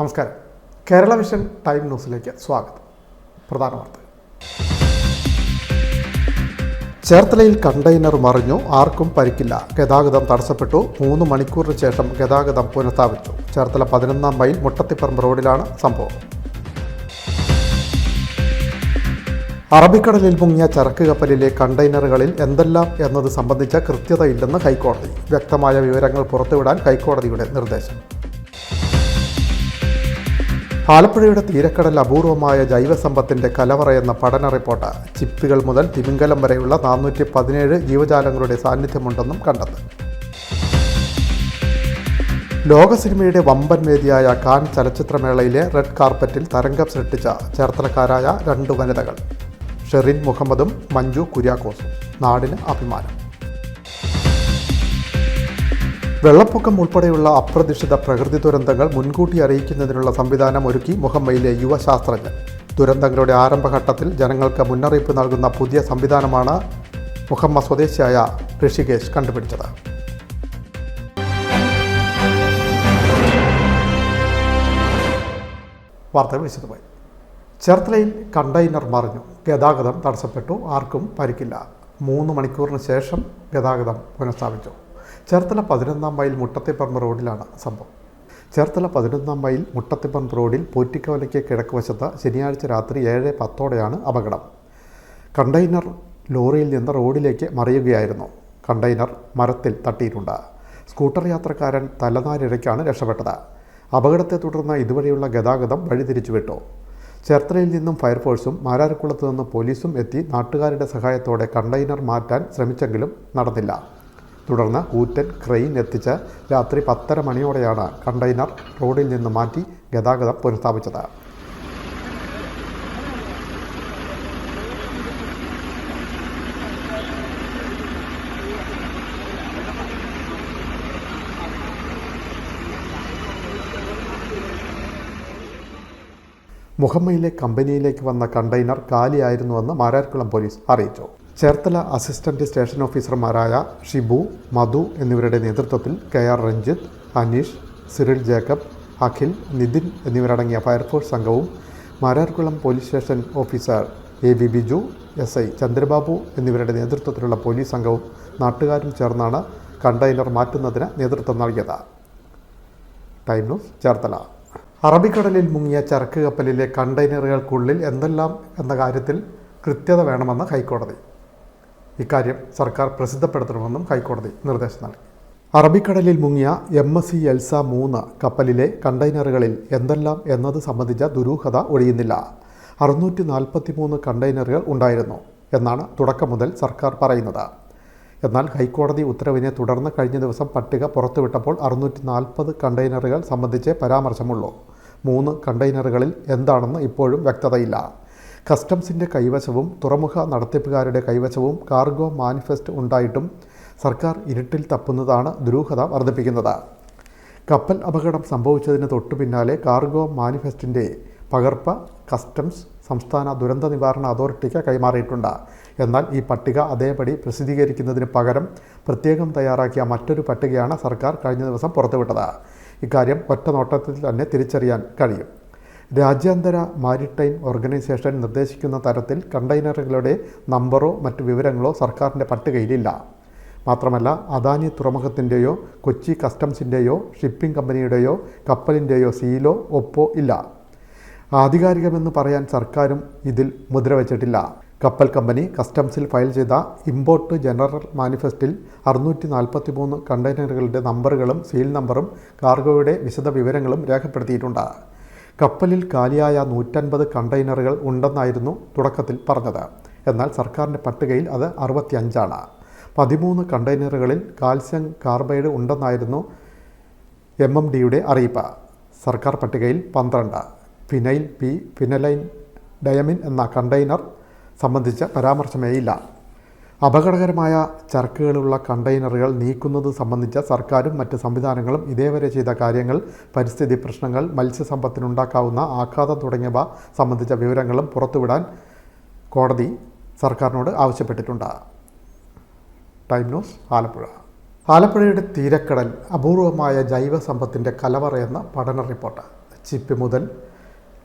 നമസ്കാരം. Kerala vision time ന്യൂസിലേക്ക് സ്വാഗതം. പ്രധാന വാർത്തകൾ. ചേർത്തലയിൽ കണ്ടെയ്നർ മറിഞ്ഞു, ആർക്കും പരിക്കില്ല. ഗതാഗതം തടസ്സപ്പെട്ടു. 3 മണിക്കൂറിന് ശേഷം ഗതാഗതം പുനഃസ്ഥാപിച്ചു. ചേർത്തല 11 മൈൽ മുട്ടത്തിപ്പറമ്പ് റോഡിലാണ് സംഭവം. അറബിക്കടലിൽ മുങ്ങിയ ചരക്ക് കപ്പലിലെ കണ്ടെയ്നറുകളിൽ എന്തെല്ലാം എന്നത് സംബന്ധിച്ച കൃത്യതയില്ലെന്ന് ഹൈക്കോടതി. വ്യക്തമായ വിവരങ്ങൾ പുറത്തുവിടാൻ ഹൈക്കോടതിയുടെ നിർദ്ദേശം. ആലപ്പുഴയുടെ തീരക്കടൽ അപൂർവമായ ജൈവസമ്പത്തിന്റെ കലവറയെന്ന പഠന റിപ്പോർട്ട്. ചിപ്പികൾ മുതൽ തിമിംഗലം വരെയുള്ള 417 ജീവജാലങ്ങളുടെ സാന്നിധ്യമുണ്ടെന്നും കണ്ടെത്തി. ലോക സിനിമയുടെ വമ്പൻ വേദിയായ കാൻ ചലച്ചിത്രമേളയിലെ റെഡ് കാർപ്പറ്റിൽ തരംഗം സൃഷ്ടിച്ച ചേർത്തലക്കാരായ 2 വനിതകൾ, ഷെറിൻ മുഹമ്മദും മഞ്ജു കുര്യാക്കോസും. നാടിന് അഭിമാനം. വെള്ളപ്പൊക്കം ഉൾപ്പെടെയുള്ള അപ്രതീക്ഷിത പ്രകൃതി ദുരന്തങ്ങൾ മുൻകൂട്ടി അറിയിക്കുന്നതിനുള്ള സംവിധാനം ഒരുക്കി മുഹമ്മയിലെ യുവശാസ്ത്രജ്ഞൻ. ദുരന്തങ്ങളുടെ ആരംഭഘട്ടത്തിൽ ജനങ്ങൾക്ക് മുന്നറിയിപ്പ് നൽകുന്ന പുതിയ സംവിധാനമാണ് മുഹമ്മ സ്വദേശിയായ ഋഷികേശ് കണ്ടുപിടിച്ചത്. വാർത്തകൾ വിശദമായി. ചേർത്തലയിൽ കണ്ടെയ്നർ മറിഞ്ഞു, ഗതാഗതം തടസ്സപ്പെട്ടു, ആർക്കും പരിക്കില്ല. 3 മണിക്കൂറിന് ശേഷം ഗതാഗതം പുനഃസ്ഥാപിച്ചു. ചേർത്തല 11 മൈൽ മുട്ടത്തിപ്പറമ്പ് റോഡിലാണ് സംഭവം. ചേർത്തല 11 മൈൽ മുട്ടത്തിപ്പറമ്പ് റോഡിൽ പോറ്റിക്കവലയ്ക്ക് കിഴക്കുവശത്ത് ശനിയാഴ്ച രാത്രി 7:10 അപകടം. കണ്ടെയ്നർ ലോറിയിൽ നിന്ന് റോഡിലേക്ക് മറിയുകയായിരുന്നു. കണ്ടെയ്നർ മരത്തിൽ തട്ടിയിട്ടുണ്ട്. സ്കൂട്ടർ യാത്രക്കാരൻ തലനാരിഴയ്ക്കാണ് രക്ഷപ്പെട്ടത്. അപകടത്തെ തുടർന്ന് ഇതുവഴിയുള്ള ഗതാഗതം വഴിതിരിച്ചുവിട്ടു. ചേർത്തലയിൽ നിന്നും ഫയർഫോഴ്സും മാരാരക്കുളത്ത് നിന്ന് പോലീസും എത്തി നാട്ടുകാരുടെ സഹായത്തോടെ കണ്ടെയ്നർ മാറ്റാൻ ശ്രമിച്ചെങ്കിലും നടന്നില്ല. തുടർന്ന് കൂറ്റൻ ക്രെയിൻ എത്തിച്ച് രാത്രി 10:30 മണിയോടെയാണ് കണ്ടെയ്നർ റോഡിൽ നിന്ന് മാറ്റി ഗതാഗതം പുനഃസ്ഥാപിച്ചത്. മുഹമ്മയിലെ കമ്പനിയിലേക്ക് വന്ന കണ്ടെയ്നർ കാലിയായിരുന്നുവെന്ന് മാരാർക്കുളം പോലീസ് അറിയിച്ചു. ചേർത്തല അസിസ്റ്റന്റ് സ്റ്റേഷൻ ഓഫീസർമാരായ ഷിബു, മധു എന്നിവരുടെ നേതൃത്വത്തിൽ KR രഞ്ജിത്ത്, അനീഷ്, സിറിൽ ജേക്കബ്, അഖിൽ, നിതിൻ എന്നിവരടങ്ങിയ ഫയർഫോഴ്സ് സംഘവും Mararikulam police station officer AV Biju, SI Chandrababu എന്നിവരുടെ നേതൃത്വത്തിലുള്ള പോലീസ് സംഘവും നാട്ടുകാരും ചേർന്നാണ് കണ്ടെയ്നർ മാറ്റുന്നതിന് നേതൃത്വം നൽകിയത്. Time news, Cherthala. അറബിക്കടലിൽ മുങ്ങിയ ചരക്ക് കപ്പലിലെ കണ്ടെയ്നറുകൾക്കുള്ളിൽ എന്തെല്ലാം എന്ന കാര്യത്തിൽ കൃത്യത വേണമെന്ന് ഹൈക്കോടതി. ഇക്കാര്യം സർക്കാർ പ്രസിദ്ധപ്പെടുത്തണമെന്നും ഹൈക്കോടതി നിർദ്ദേശം നൽകി. അറബിക്കടലിൽ മുങ്ങിയ MSC എൽസ 3 കപ്പലിലെ കണ്ടെയ്നറുകളിൽ എന്തെല്ലാം എന്നത് സംബന്ധിച്ച ദുരൂഹത ഒഴിയുന്നില്ല. 643 കണ്ടെയ്നറുകൾ ഉണ്ടായിരുന്നു എന്നാണ് തുടക്കം മുതൽ സർക്കാർ പറയുന്നത്. എന്നാൽ ഹൈക്കോടതി ഉത്തരവിനെ തുടർന്ന് കഴിഞ്ഞ ദിവസം പട്ടിക പുറത്തുവിട്ടപ്പോൾ 640 കണ്ടെയ്നറുകൾ സംബന്ധിച്ച് പരാമർശമുള്ളൂ. 3 കണ്ടെയ്നറുകളിൽ എന്താണെന്ന് ഇപ്പോഴും വ്യക്തതയില്ല. കസ്റ്റംസിൻ്റെ കൈവശവും തുറമുഖ നടത്തിപ്പുകാരുടെ കൈവശവും കാർഗോ മാനിഫെസ്റ്റ് ഉണ്ടായിട്ടും സർക്കാർ ഇരുട്ടിൽ തപ്പുന്നതാണ് ദുരൂഹത വർദ്ധിപ്പിക്കുന്നത്. കപ്പൽ അപകടം സംഭവിച്ചതിന് തൊട്ടു പിന്നാലെ കാർഗോ മാനിഫെസ്റ്റിൻ്റെ പകർപ്പ് കസ്റ്റംസ് സംസ്ഥാന ദുരന്ത നിവാരണ അതോറിറ്റിക്ക് കൈമാറിയിട്ടുണ്ട്. എന്നാൽ ഈ പട്ടിക അതേപടി പ്രസിദ്ധീകരിക്കുന്നതിന് പകരം പ്രത്യേകം തയ്യാറാക്കിയ മറ്റൊരു പട്ടികയാണ് സർക്കാർ കഴിഞ്ഞ ദിവസം പുറത്തുവിട്ടത്. ഇക്കാര്യം ഒറ്റ നോട്ടത്തിൽ തന്നെ തിരിച്ചറിയാൻ കഴിയും. രാജ്യാന്തര മാരിടൈം ഓർഗനൈസേഷൻ നിർദ്ദേശിക്കുന്ന തരത്തിൽ കണ്ടെയ്നറുകളുടെ നമ്പറോ മറ്റു വിവരങ്ങളോ സർക്കാരിൻ്റെ പട്ടികയിലില്ല. മാത്രമല്ല, അദാനി തുറമുഖത്തിൻ്റെയോ കൊച്ചി കസ്റ്റംസിൻ്റെയോ ഷിപ്പിംഗ് കമ്പനിയുടെയോ കപ്പലിൻ്റെയോ സീലോ ഒപ്പോ ഇല്ല. ആധികാരികമെന്ന് പറയാൻ സർക്കാരും ഇതിൽ മുദ്ര വച്ചിട്ടില്ല. കപ്പൽ കമ്പനി കസ്റ്റംസിൽ ഫയൽ ചെയ്ത ഇമ്പോർട്ട് ജനറൽ മാനിഫെസ്റ്റിൽ 643 കണ്ടെയ്നറുകളുടെ നമ്പറുകളും സീൽ നമ്പറും കാർഗോയുടെ വിശദ വിവരങ്ങളും രേഖപ്പെടുത്തിയിട്ടുണ്ട്. കപ്പലിൽ കാലിയായ 150 കണ്ടെയ്നറുകൾ ഉണ്ടെന്നായിരുന്നു തുടക്കത്തിൽ പറഞ്ഞത്. എന്നാൽ സർക്കാരിൻ്റെ പട്ടികയിൽ അത് 65 13 കണ്ടെയ്നറുകളിൽ കാൽസ്യം കാർബൈഡ് ഉണ്ടെന്നായിരുന്നു MMDയുടെ അറിയിപ്പ്. സർക്കാർ പട്ടികയിൽ 12 ഫിനൈൽ ഫിനലൈൻ ഡയമീൻ എന്ന കണ്ടെയ്നർ സംബന്ധിച്ച പരാമർശമേയില്ല. അപകടകരമായ ചരക്കുകളുള്ള കണ്ടെയ്നറുകൾ നീക്കുന്നത് സംബന്ധിച്ച സർക്കാരും മറ്റ് സംവിധാനങ്ങളും ഇതേവരെ ചെയ്ത കാര്യങ്ങൾ, പരിസ്ഥിതി പ്രശ്നങ്ങൾ, മത്സ്യസമ്പത്തിനുണ്ടാക്കാവുന്ന ആഘാതം തുടങ്ങിയവ സംബന്ധിച്ച വിവരങ്ങളും പുറത്തുവിടാൻ കോടതി സർക്കാരിനോട് ആവശ്യപ്പെട്ടിട്ടുണ്ട്. Time news, Alappuzha. ആലപ്പുഴയുടെ തീരക്കടൽ അപൂർവമായ ജൈവസമ്പത്തിൻ്റെ കലവറയെന്ന പഠന റിപ്പോർട്ട്. ചിപ്പി മുതൽ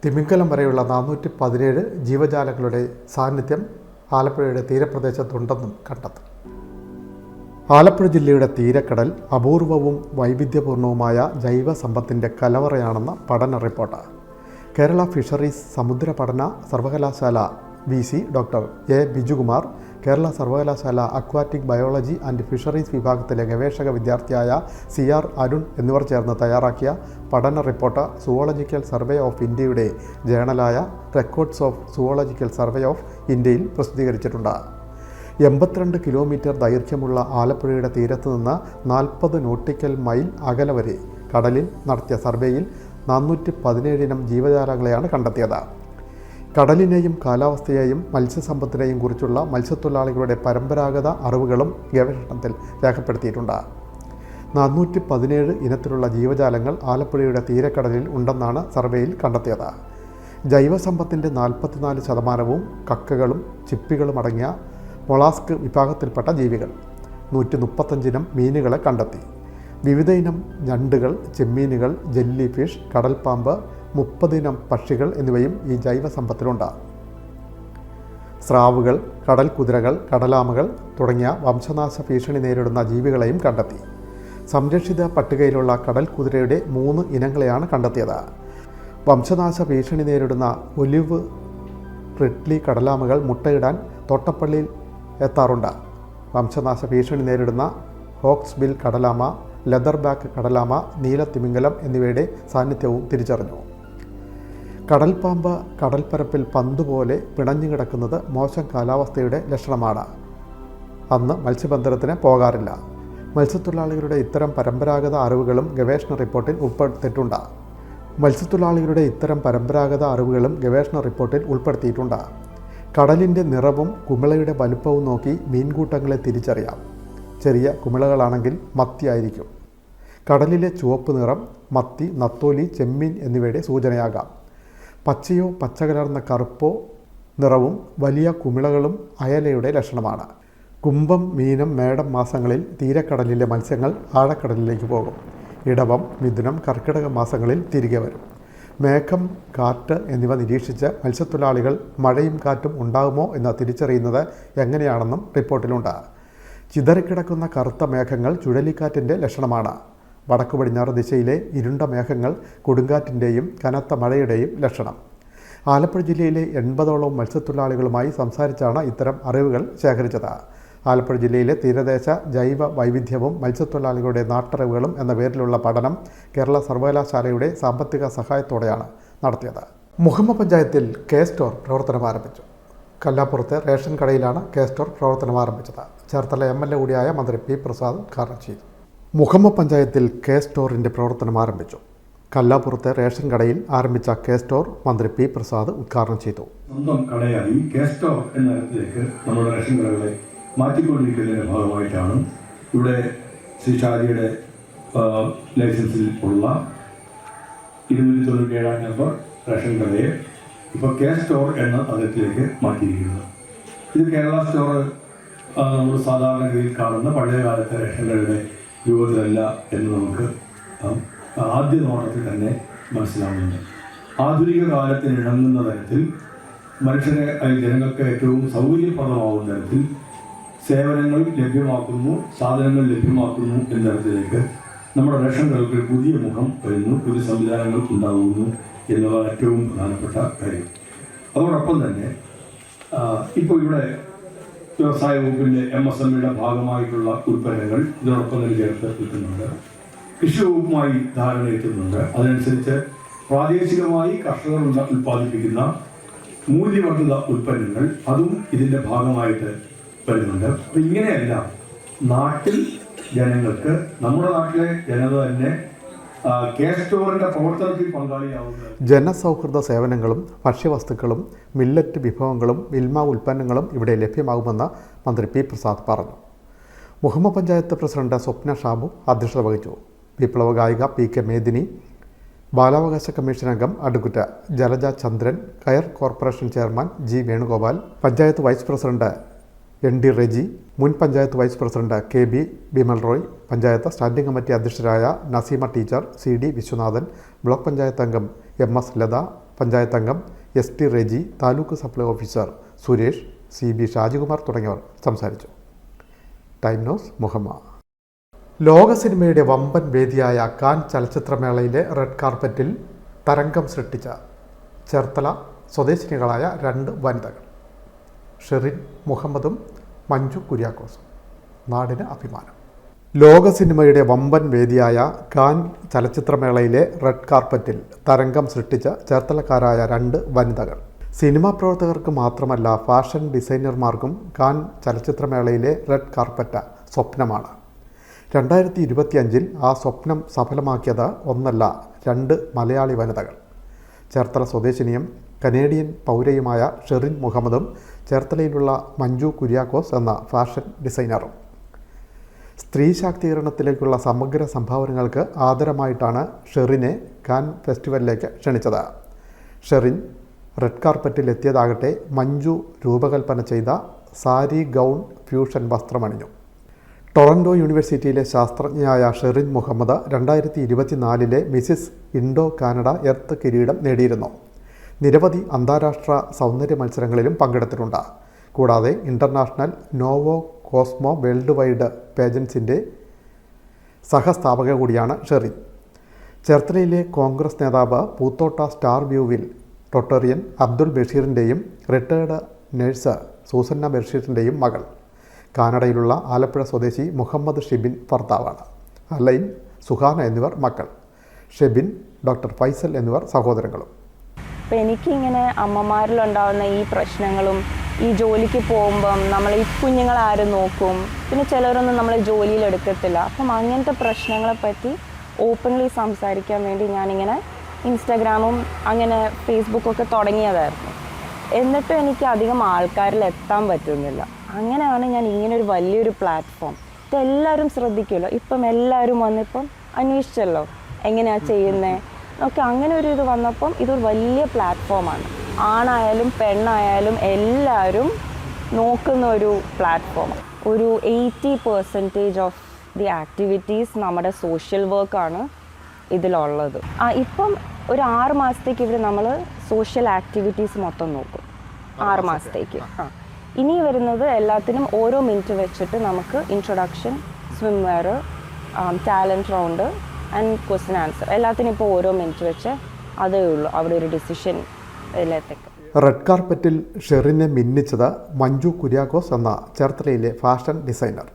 തിമിംഗലം വരെയുള്ള 417 ജീവജാലങ്ങളുടെ സാന്നിധ്യം ആലപ്പുഴയുടെ തീരപ്രദേശത്തുണ്ടെന്നും കണ്ടെത്തി. ആലപ്പുഴ ജില്ലയുടെ തീരക്കടൽ അപൂർവവും വൈവിധ്യപൂർണവുമായ ജൈവ സമ്പത്തിൻ്റെ കലവറയാണെന്ന പഠന റിപ്പോർട്ട്. കേരള ഫിഷറീസ് സമുദ്ര പഠന സർവകലാശാല VC doctor A. Bijukumar, Kerala സർവകലാശാല അക്വാറ്റിക് ബയോളജി ആൻഡ് ഫിഷറീസ് വിഭാഗത്തിലെ ഗവേഷക വിദ്യാർത്ഥിയായ CR അരുൺ എന്നിവർ ചേർന്ന് തയ്യാറാക്കിയ പഠന റിപ്പോർട്ട് സുവോളജിക്കൽ സർവേ ഓഫ് ഇന്ത്യയുടെ ജേണലായ records of zoological survey of ഇന്ത്യയിൽ പ്രസിദ്ധീകരിച്ചിട്ടുണ്ട്. 82 കിലോമീറ്റർ ദൈർഘ്യമുള്ള ആലപ്പുഴയുടെ തീരത്ത് നിന്ന് 40 നോട്ടിക്കൽ മൈൽ അകലെ വരെ കടലിൽ നടത്തിയ സർവേയിൽ 417 ഇനം ജീവജാലങ്ങളെയാണ് കണ്ടെത്തിയത്. കടലിനെയും കാലാവസ്ഥയെയും മത്സ്യസമ്പത്തിനെയും കുറിച്ചുള്ള മത്സ്യത്തൊഴിലാളികളുടെ പരമ്പരാഗത അറിവുകളും ഗവേഷണത്തിൽ രേഖപ്പെടുത്തിയിട്ടുണ്ട്. 417 ഇനത്തിലുള്ള ജീവജാലങ്ങൾ ആലപ്പുഴയുടെ തീരക്കടലിൽ ഉണ്ടെന്നാണ് സർവേയിൽ കണ്ടെത്തിയത്. ജൈവസമ്പത്തിൻ്റെ 44% കക്കകളും ചിപ്പികളും അടങ്ങിയ മൊളാസ്ക് വിഭാഗത്തിൽപ്പെട്ട ജീവികൾ. 135 ഇനം മീനുകളെ കണ്ടെത്തി. വിവിധ ഇനം ഞണ്ടുകൾ, ചെമ്മീനുകൾ, ജെല്ലി ഫിഷ്, കടൽപ്പാമ്പ്, 30 ഇനം പക്ഷികൾ എന്നിവയും ഈ ജൈവസമ്പത്തിലുണ്ട്. സ്രാവുകൾ, കടൽ കുതിരകൾ, കടലാമകൾ തുടങ്ങിയ വംശനാശ ഭീഷണി നേരിടുന്ന ജീവികളെയും കണ്ടെത്തി. സംരക്ഷിത പട്ടികയിലുള്ള കടൽ കുതിരയുടെ 3 ഇനങ്ങളെയാണ് കണ്ടെത്തിയത്. വംശനാശ ഭീഷണി നേരിടുന്ന ഒലിവ് റിഡ്ലി കടലാമകൾ മുട്ടയിടാൻ തോട്ടപ്പള്ളിയിൽ എത്താറുണ്ട്. വംശനാശ ഭീഷണി നേരിടുന്ന ഹോക്സ് ബിൽ കടലാമ, ലെതർ ബാക്ക് കടലാമ, നീലത്തിമിംഗലം എന്നിവയുടെ സാന്നിധ്യവും തിരിച്ചറിഞ്ഞു. കടൽപ്പാമ്പ് കടൽപ്പരപ്പിൽ പന്തുപോലെ പിണഞ്ഞു കിടക്കുന്നത് മോശം കാലാവസ്ഥയുടെ ലക്ഷണമാണ്. അന്ന് മത്സ്യബന്ധനത്തിന് പോകാറില്ല. മത്സ്യത്തൊഴിലാളികളുടെ ഇത്തരം പരമ്പരാഗത അറിവുകളും ഗവേഷണ റിപ്പോർട്ടിൽ ഉൾപ്പെടുത്തിയിട്ടുണ്ട്. കടലിൻ്റെ നിറവും കുമിളയുടെ വലുപ്പവും നോക്കി മീൻകൂട്ടങ്ങളെ തിരിച്ചറിയാം. ചെറിയ കുമിളകളാണെങ്കിൽ മത്തിയായിരിക്കും. കടലിലെ ചുവപ്പ് നിറം മത്തി, നത്തോലി, ചെമ്മീൻ എന്നിവയുടെ സൂചനയാകാം. പച്ചയോ പച്ചകലർന്ന കറുപ്പോ നിറവും വലിയ കുമിളകളും അയലയുടെ ലക്ഷണമാണ്. കുംഭം, മീനം, മേടം മാസങ്ങളിൽ തീരക്കടലിലെ മത്സ്യങ്ങൾ ആഴക്കടലിലേക്ക് പോകും. ഇടവം, മിഥുനം, കർക്കിടക മാസങ്ങളിൽ തിരികെ വരും. മേഘം, കാറ്റ് എന്നിവ നിരീക്ഷിച്ച് മത്സ്യത്തൊഴിലാളികൾ മഴയും കാറ്റും ഉണ്ടാകുമോ എന്ന് തിരിച്ചറിയുന്നത് എങ്ങനെയാണെന്നും റിപ്പോർട്ടിലുണ്ട്. ചിതറിക്കിടക്കുന്ന കറുത്ത മേഘങ്ങൾ ചുഴലിക്കാറ്റിൻ്റെ ലക്ഷണമാണ്. വടക്കു പടിഞ്ഞാറ് ദിശയിലെ ഇരുണ്ട മേഘങ്ങൾ കൊടുങ്കാറ്റിൻ്റെയും കനത്ത മഴയുടെയും ലക്ഷണം. ആലപ്പുഴ ജില്ലയിലെ 80ഓളം മത്സ്യത്തൊഴിലാളികളുമായി സംസാരിച്ചാണ് ഇത്തരം അറിവുകൾ ശേഖരിച്ചത്. ആലപ്പുഴ ജില്ലയിലെ തീരദേശ ജൈവ വൈവിധ്യവും മത്സ്യത്തൊഴിലാളികളുടെ നാട്ടറിവുകളും എന്ന പേരിലുള്ള പഠനം കേരള സർവകലാശാലയുടെ സാമ്പത്തിക സഹായത്തോടെയാണ് നടത്തിയത്. മുഹമ്മ പഞ്ചായത്തിൽ K-സ്റ്റോർ പ്രവർത്തനം ആരംഭിച്ചു. കല്ലാപ്പുറത്തെ റേഷൻ കടയിലാണ് K-സ്റ്റോർ പ്രവർത്തനം ആരംഭിച്ചത്. ചേർത്തല MLA കൂടിയായ മന്ത്രി P. പ്രസാദ് ഉദ്ഘാടനം ചെയ്തു. മുഹമ്മ പഞ്ചായത്തിൽ K-സ്റ്റോറിൻ്റെ പ്രവർത്തനം ആരംഭിച്ചു. കല്ലാപ്പുറത്തെ റേഷൻ കടയിൽ ആരംഭിച്ച K-സ്റ്റോർ മന്ത്രി P. പ്രസാദ് ഉദ്ഘാടനം ചെയ്തു. സ്വന്തം കടയായി K-സ്റ്റോർ എന്ന തരത്തിലേക്ക് നമ്മുടെ റേഷൻ കടകളെ മാറ്റിക്കൊണ്ടിരിക്കുന്നതിൻ്റെ ഭാഗമായിട്ടാണ് ഇവിടെ ശ്രീ ഷാജിയുടെ ലൈസൻസിൽ ഉള്ള 297 നമ്പർ റേഷൻ കടയെ ഇപ്പോൾ K-സ്റ്റോർ എന്ന തരത്തിലേക്ക് മാറ്റിയിരിക്കുന്നത്. ഇത് കേരള സ്റ്റോർ നമ്മൾ സാധാരണഗതിയിൽ കാണുന്ന പഴയകാലത്തെ റേഷൻ കടയുടെ രൂപത്തിലല്ല എന്ന് നമുക്ക് ആദ്യ നോട്ടത്തിൽ തന്നെ മനസ്സിലാവുന്നുണ്ട്. ആധുനിക കാലത്തിന് ഇണങ്ങുന്ന തരത്തിൽ മനുഷ്യരെ ജനങ്ങൾക്ക് ഏറ്റവും സൗകര്യപ്രദമാകുന്ന തരത്തിൽ സേവനങ്ങൾ ലഭ്യമാക്കുന്നു, സാധനങ്ങൾ ലഭ്യമാക്കുന്നു എന്ന തരത്തിലേക്ക് നമ്മുടെ റേഷൻ കടകൾക്ക് പുതിയ മുഖം വരുന്നു, പുതിയ സംവിധാനങ്ങൾ ഉണ്ടാകുന്നു എന്നതാണ് ഏറ്റവും പ്രധാനപ്പെട്ട കാര്യം. അതോടൊപ്പം തന്നെ ഇപ്പോൾ ഇവിടെ വ്യവസായ വകുപ്പിൻ്റെ MSMEയുടെ ഭാഗമായിട്ടുള്ള ഉൽപ്പന്നങ്ങൾ ഇതിനോടൊപ്പം തന്നെ ചേർത്ത് എത്തുന്നുണ്ട്. കൃഷി വകുപ്പുമായി ധാരണ എത്തുന്നുണ്ട്. അതനുസരിച്ച് പ്രാദേശികമായി കർഷകർ ഉൽപ്പാദിപ്പിക്കുന്ന മൂല്യവർദ്ധിത ഉൽപ്പന്നങ്ങൾ അതും ഇതിൻ്റെ ഭാഗമായിട്ട് വരുന്നുണ്ട്. അപ്പം ഇങ്ങനെയല്ല നാട്ടിൽ ജനങ്ങൾക്ക്, നമ്മുടെ നാട്ടിലെ ജനത തന്നെ K-സ്റ്റോറിൻ്റെ പ്രവർത്തനത്തിൽ പങ്കാളിയാവുന്നത്. ജനസൗഹൃദ സേവനങ്ങളും ഭക്ഷ്യവസ്തുക്കളും മില്ലറ്റ് വിഭവങ്ങളും മിൽമ ഉൽപ്പന്നങ്ങളും ഇവിടെ ലഭ്യമാകുമെന്ന് മന്ത്രി P. പ്രസാദ് പറഞ്ഞു. മുഹമ്മ പഞ്ചായത്ത് പ്രസിഡന്റ് സ്വപ്ന ഷാബു അധ്യക്ഷത വഹിച്ചു. വിപ്ലവ ഗായിക PK മേദിനി, ബാലാവകാശ കമ്മീഷൻ അംഗം advocate Jalaja Chandran, coir corporation chairman G. Venugopal, panchayat vice president ND Reji, മുൻ panchayat vice president KB Bimal Roy, panchayat standing committee അധ്യക്ഷരായ Naseema teacher, CD Viswanathan, block panchayat അംഗം MS ലത, പഞ്ചായത്ത് അംഗം ST Reji, taluk supply officer Suresh, CB Shajikumar തുടങ്ങിയവർ സംസാരിച്ചു. Time news Muhammad. ലോക സിനിമയുടെ വമ്പൻ വേദിയായ കാൻ ചലച്ചിത്രമേളയിലെ റെഡ് കാർപ്പറ്റിൽ തരംഗം സൃഷ്ടിച്ച ചേർത്തല സ്വദേശിനികളായ 2 വനിതകൾ, ഷെറിൻ മുഹമ്മദും മഞ്ജു കുര്യാക്കോസും. നാടിന് അഭിമാനം. ലോക സിനിമയുടെ വമ്പൻ വേദിയായ കാൻ ചലച്ചിത്രമേളയിലെ റെഡ് കാർപ്പറ്റിൽ തരംഗം സൃഷ്ടിച്ച ചേർത്തലക്കാരായ 2 വനിതകൾ. സിനിമാ പ്രവർത്തകർക്ക് മാത്രമല്ല, ഫാഷൻ ഡിസൈനർമാർക്കും കാൻ ചലച്ചിത്രമേളയിലെ റെഡ് കാർപ്പറ്റ് സ്വപ്നമാണ്. 2025 ആ സ്വപ്നം സഫലമാക്കിയത് ഒന്നല്ല 2 മലയാളി വനിതകൾ. ചേർത്തല സ്വദേശിനിയും കനേഡിയൻ പൗരയുമായ ഷെറിൻ മുഹമ്മദും ചേർത്തലയിലുള്ള മഞ്ജു കുര്യാക്കോസ് എന്ന ഫാഷൻ ഡിസൈനറും. സ്ത്രീ ശാക്തീകരണത്തിലേക്കുള്ള സമഗ്ര സംഭാവനകൾക്ക് ആദരമായിട്ടാണ് ഷെറിനെ കാൻ ഫെസ്റ്റിവലിലേക്ക് ക്ഷണിച്ചത്. ഷെറിൻ റെഡ് കാർപ്പറ്റിൽ എത്തിയതാകട്ടെ മഞ്ജു രൂപകൽപ്പന ചെയ്ത സാരി ഗൗൺ ഫ്യൂഷൻ വസ്ത്രമണിഞ്ഞു. ടൊറൻറ്റോ യൂണിവേഴ്സിറ്റിയിലെ ശാസ്ത്രജ്ഞയായ Sherin Muhammad 2024 Mrs Indo Canada Earth കിരീടം നേടിയിരുന്നു. നിരവധി അന്താരാഷ്ട്ര സൗന്ദര്യ മത്സരങ്ങളിലും പങ്കെടുത്തിട്ടുണ്ട്. കൂടാതെ international Novo Cosmo world wide പേജൻസിൻ്റെ സഹസ്ഥാപക കൂടിയാണ് ഷെറിൻ. ചേർത്തലയിലെ കോൺഗ്രസ് നേതാവ് പൂത്തോട്ട സ്റ്റാർ വ്യൂവിൽ റൊട്ടേറിയൻ അബ്ദുൾ ബഷീറിൻ്റെയും റിട്ടയർഡ് നഴ്സ് സൂസന്ന ബഷീറിൻ്റെയും മകൾ. കാനഡയിലുള്ള ആലപ്പുഴ സ്വദേശി മുഹമ്മദ് ഷിബിൻ ഭർത്താവാണ്. അലൈൻ, സുഹാന എന്നിവർ മക്കൾ. ഷെബിൻ, ഡോക്ടർ ഫൈസൽ എന്നിവർ സഹോദരങ്ങളും. അപ്പോൾ എനിക്കിങ്ങനെ അമ്മമാരിലുണ്ടാകുന്ന ഈ പ്രശ്നങ്ങളും ഈ ജോലിക്ക് പോകുമ്പം നമ്മൾ ഈ കുഞ്ഞുങ്ങളാരും നോക്കും, പിന്നെ ചിലരൊന്നും നമ്മളെ ജോലിയിൽ എടുക്കത്തില്ല. അപ്പം അങ്ങനത്തെ പ്രശ്നങ്ങളെപ്പറ്റി ഓപ്പൺലി സംസാരിക്കാൻ വേണ്ടി ഞാനിങ്ങനെ ഇൻസ്റ്റാഗ്രാമും അങ്ങനെ ഫേസ്ബുക്കൊക്കെ തുടങ്ങിയതായിരുന്നു. എന്നിട്ടും എനിക്ക് അധികം ആൾക്കാരിൽ എത്താൻ പറ്റുന്നില്ല. അങ്ങനെയാണ് ഞാൻ ഇങ്ങനൊരു വലിയൊരു പ്ലാറ്റ്ഫോം, ഇതെല്ലാവരും ശ്രദ്ധിക്കുമല്ലോ, ഇപ്പം എല്ലാവരും വന്നിപ്പം അന്വേഷിച്ചല്ലോ എങ്ങനെയാണ് ചെയ്യുന്നത് ഒക്കെ. അങ്ങനെ ഒരു ഇത് വന്നപ്പം ഇതൊരു വലിയ പ്ലാറ്റ്ഫോമാണ്. ആണായാലും പെണ്ണായാലും എല്ലാവരും നോക്കുന്ന ഒരു പ്ലാറ്റ്ഫോമാണ്. ഒരു 80% ഓഫ് ദി ആക്ടിവിറ്റീസ് നമ്മുടെ സോഷ്യൽ വർക്കാണ് ഇതിലുള്ളത്. ഇപ്പം ഒരു 6 മാസത്തേക്ക് ഇവർ നമ്മൾ സോഷ്യൽ ആക്ടിവിറ്റീസ് മൊത്തം നോക്കും. 6 മാസത്തേക്ക്. ഇനി വരുന്നത് എല്ലാത്തിനും ഓരോ മിനിറ്റ് വെച്ചിട്ട് നമുക്ക് introduction, swimwear, talent round and question answer എല്ലാത്തിനും ഇപ്പോൾ ഓരോ മിനിറ്റ് വെച്ച് അതേ ഉള്ളൂ അവിടെ ഒരു ഡിസിഷൻ ഇതിലെത്തേക്ക്. റെഡ് കാർപ്പറ്റിൽ ഷെറിനെ മിന്നിച്ചത് മഞ്ജു കുര്യാക്കോസ് എന്ന ചേർത്തലയിലെ ഫാഷൻ ഡിസൈനർ.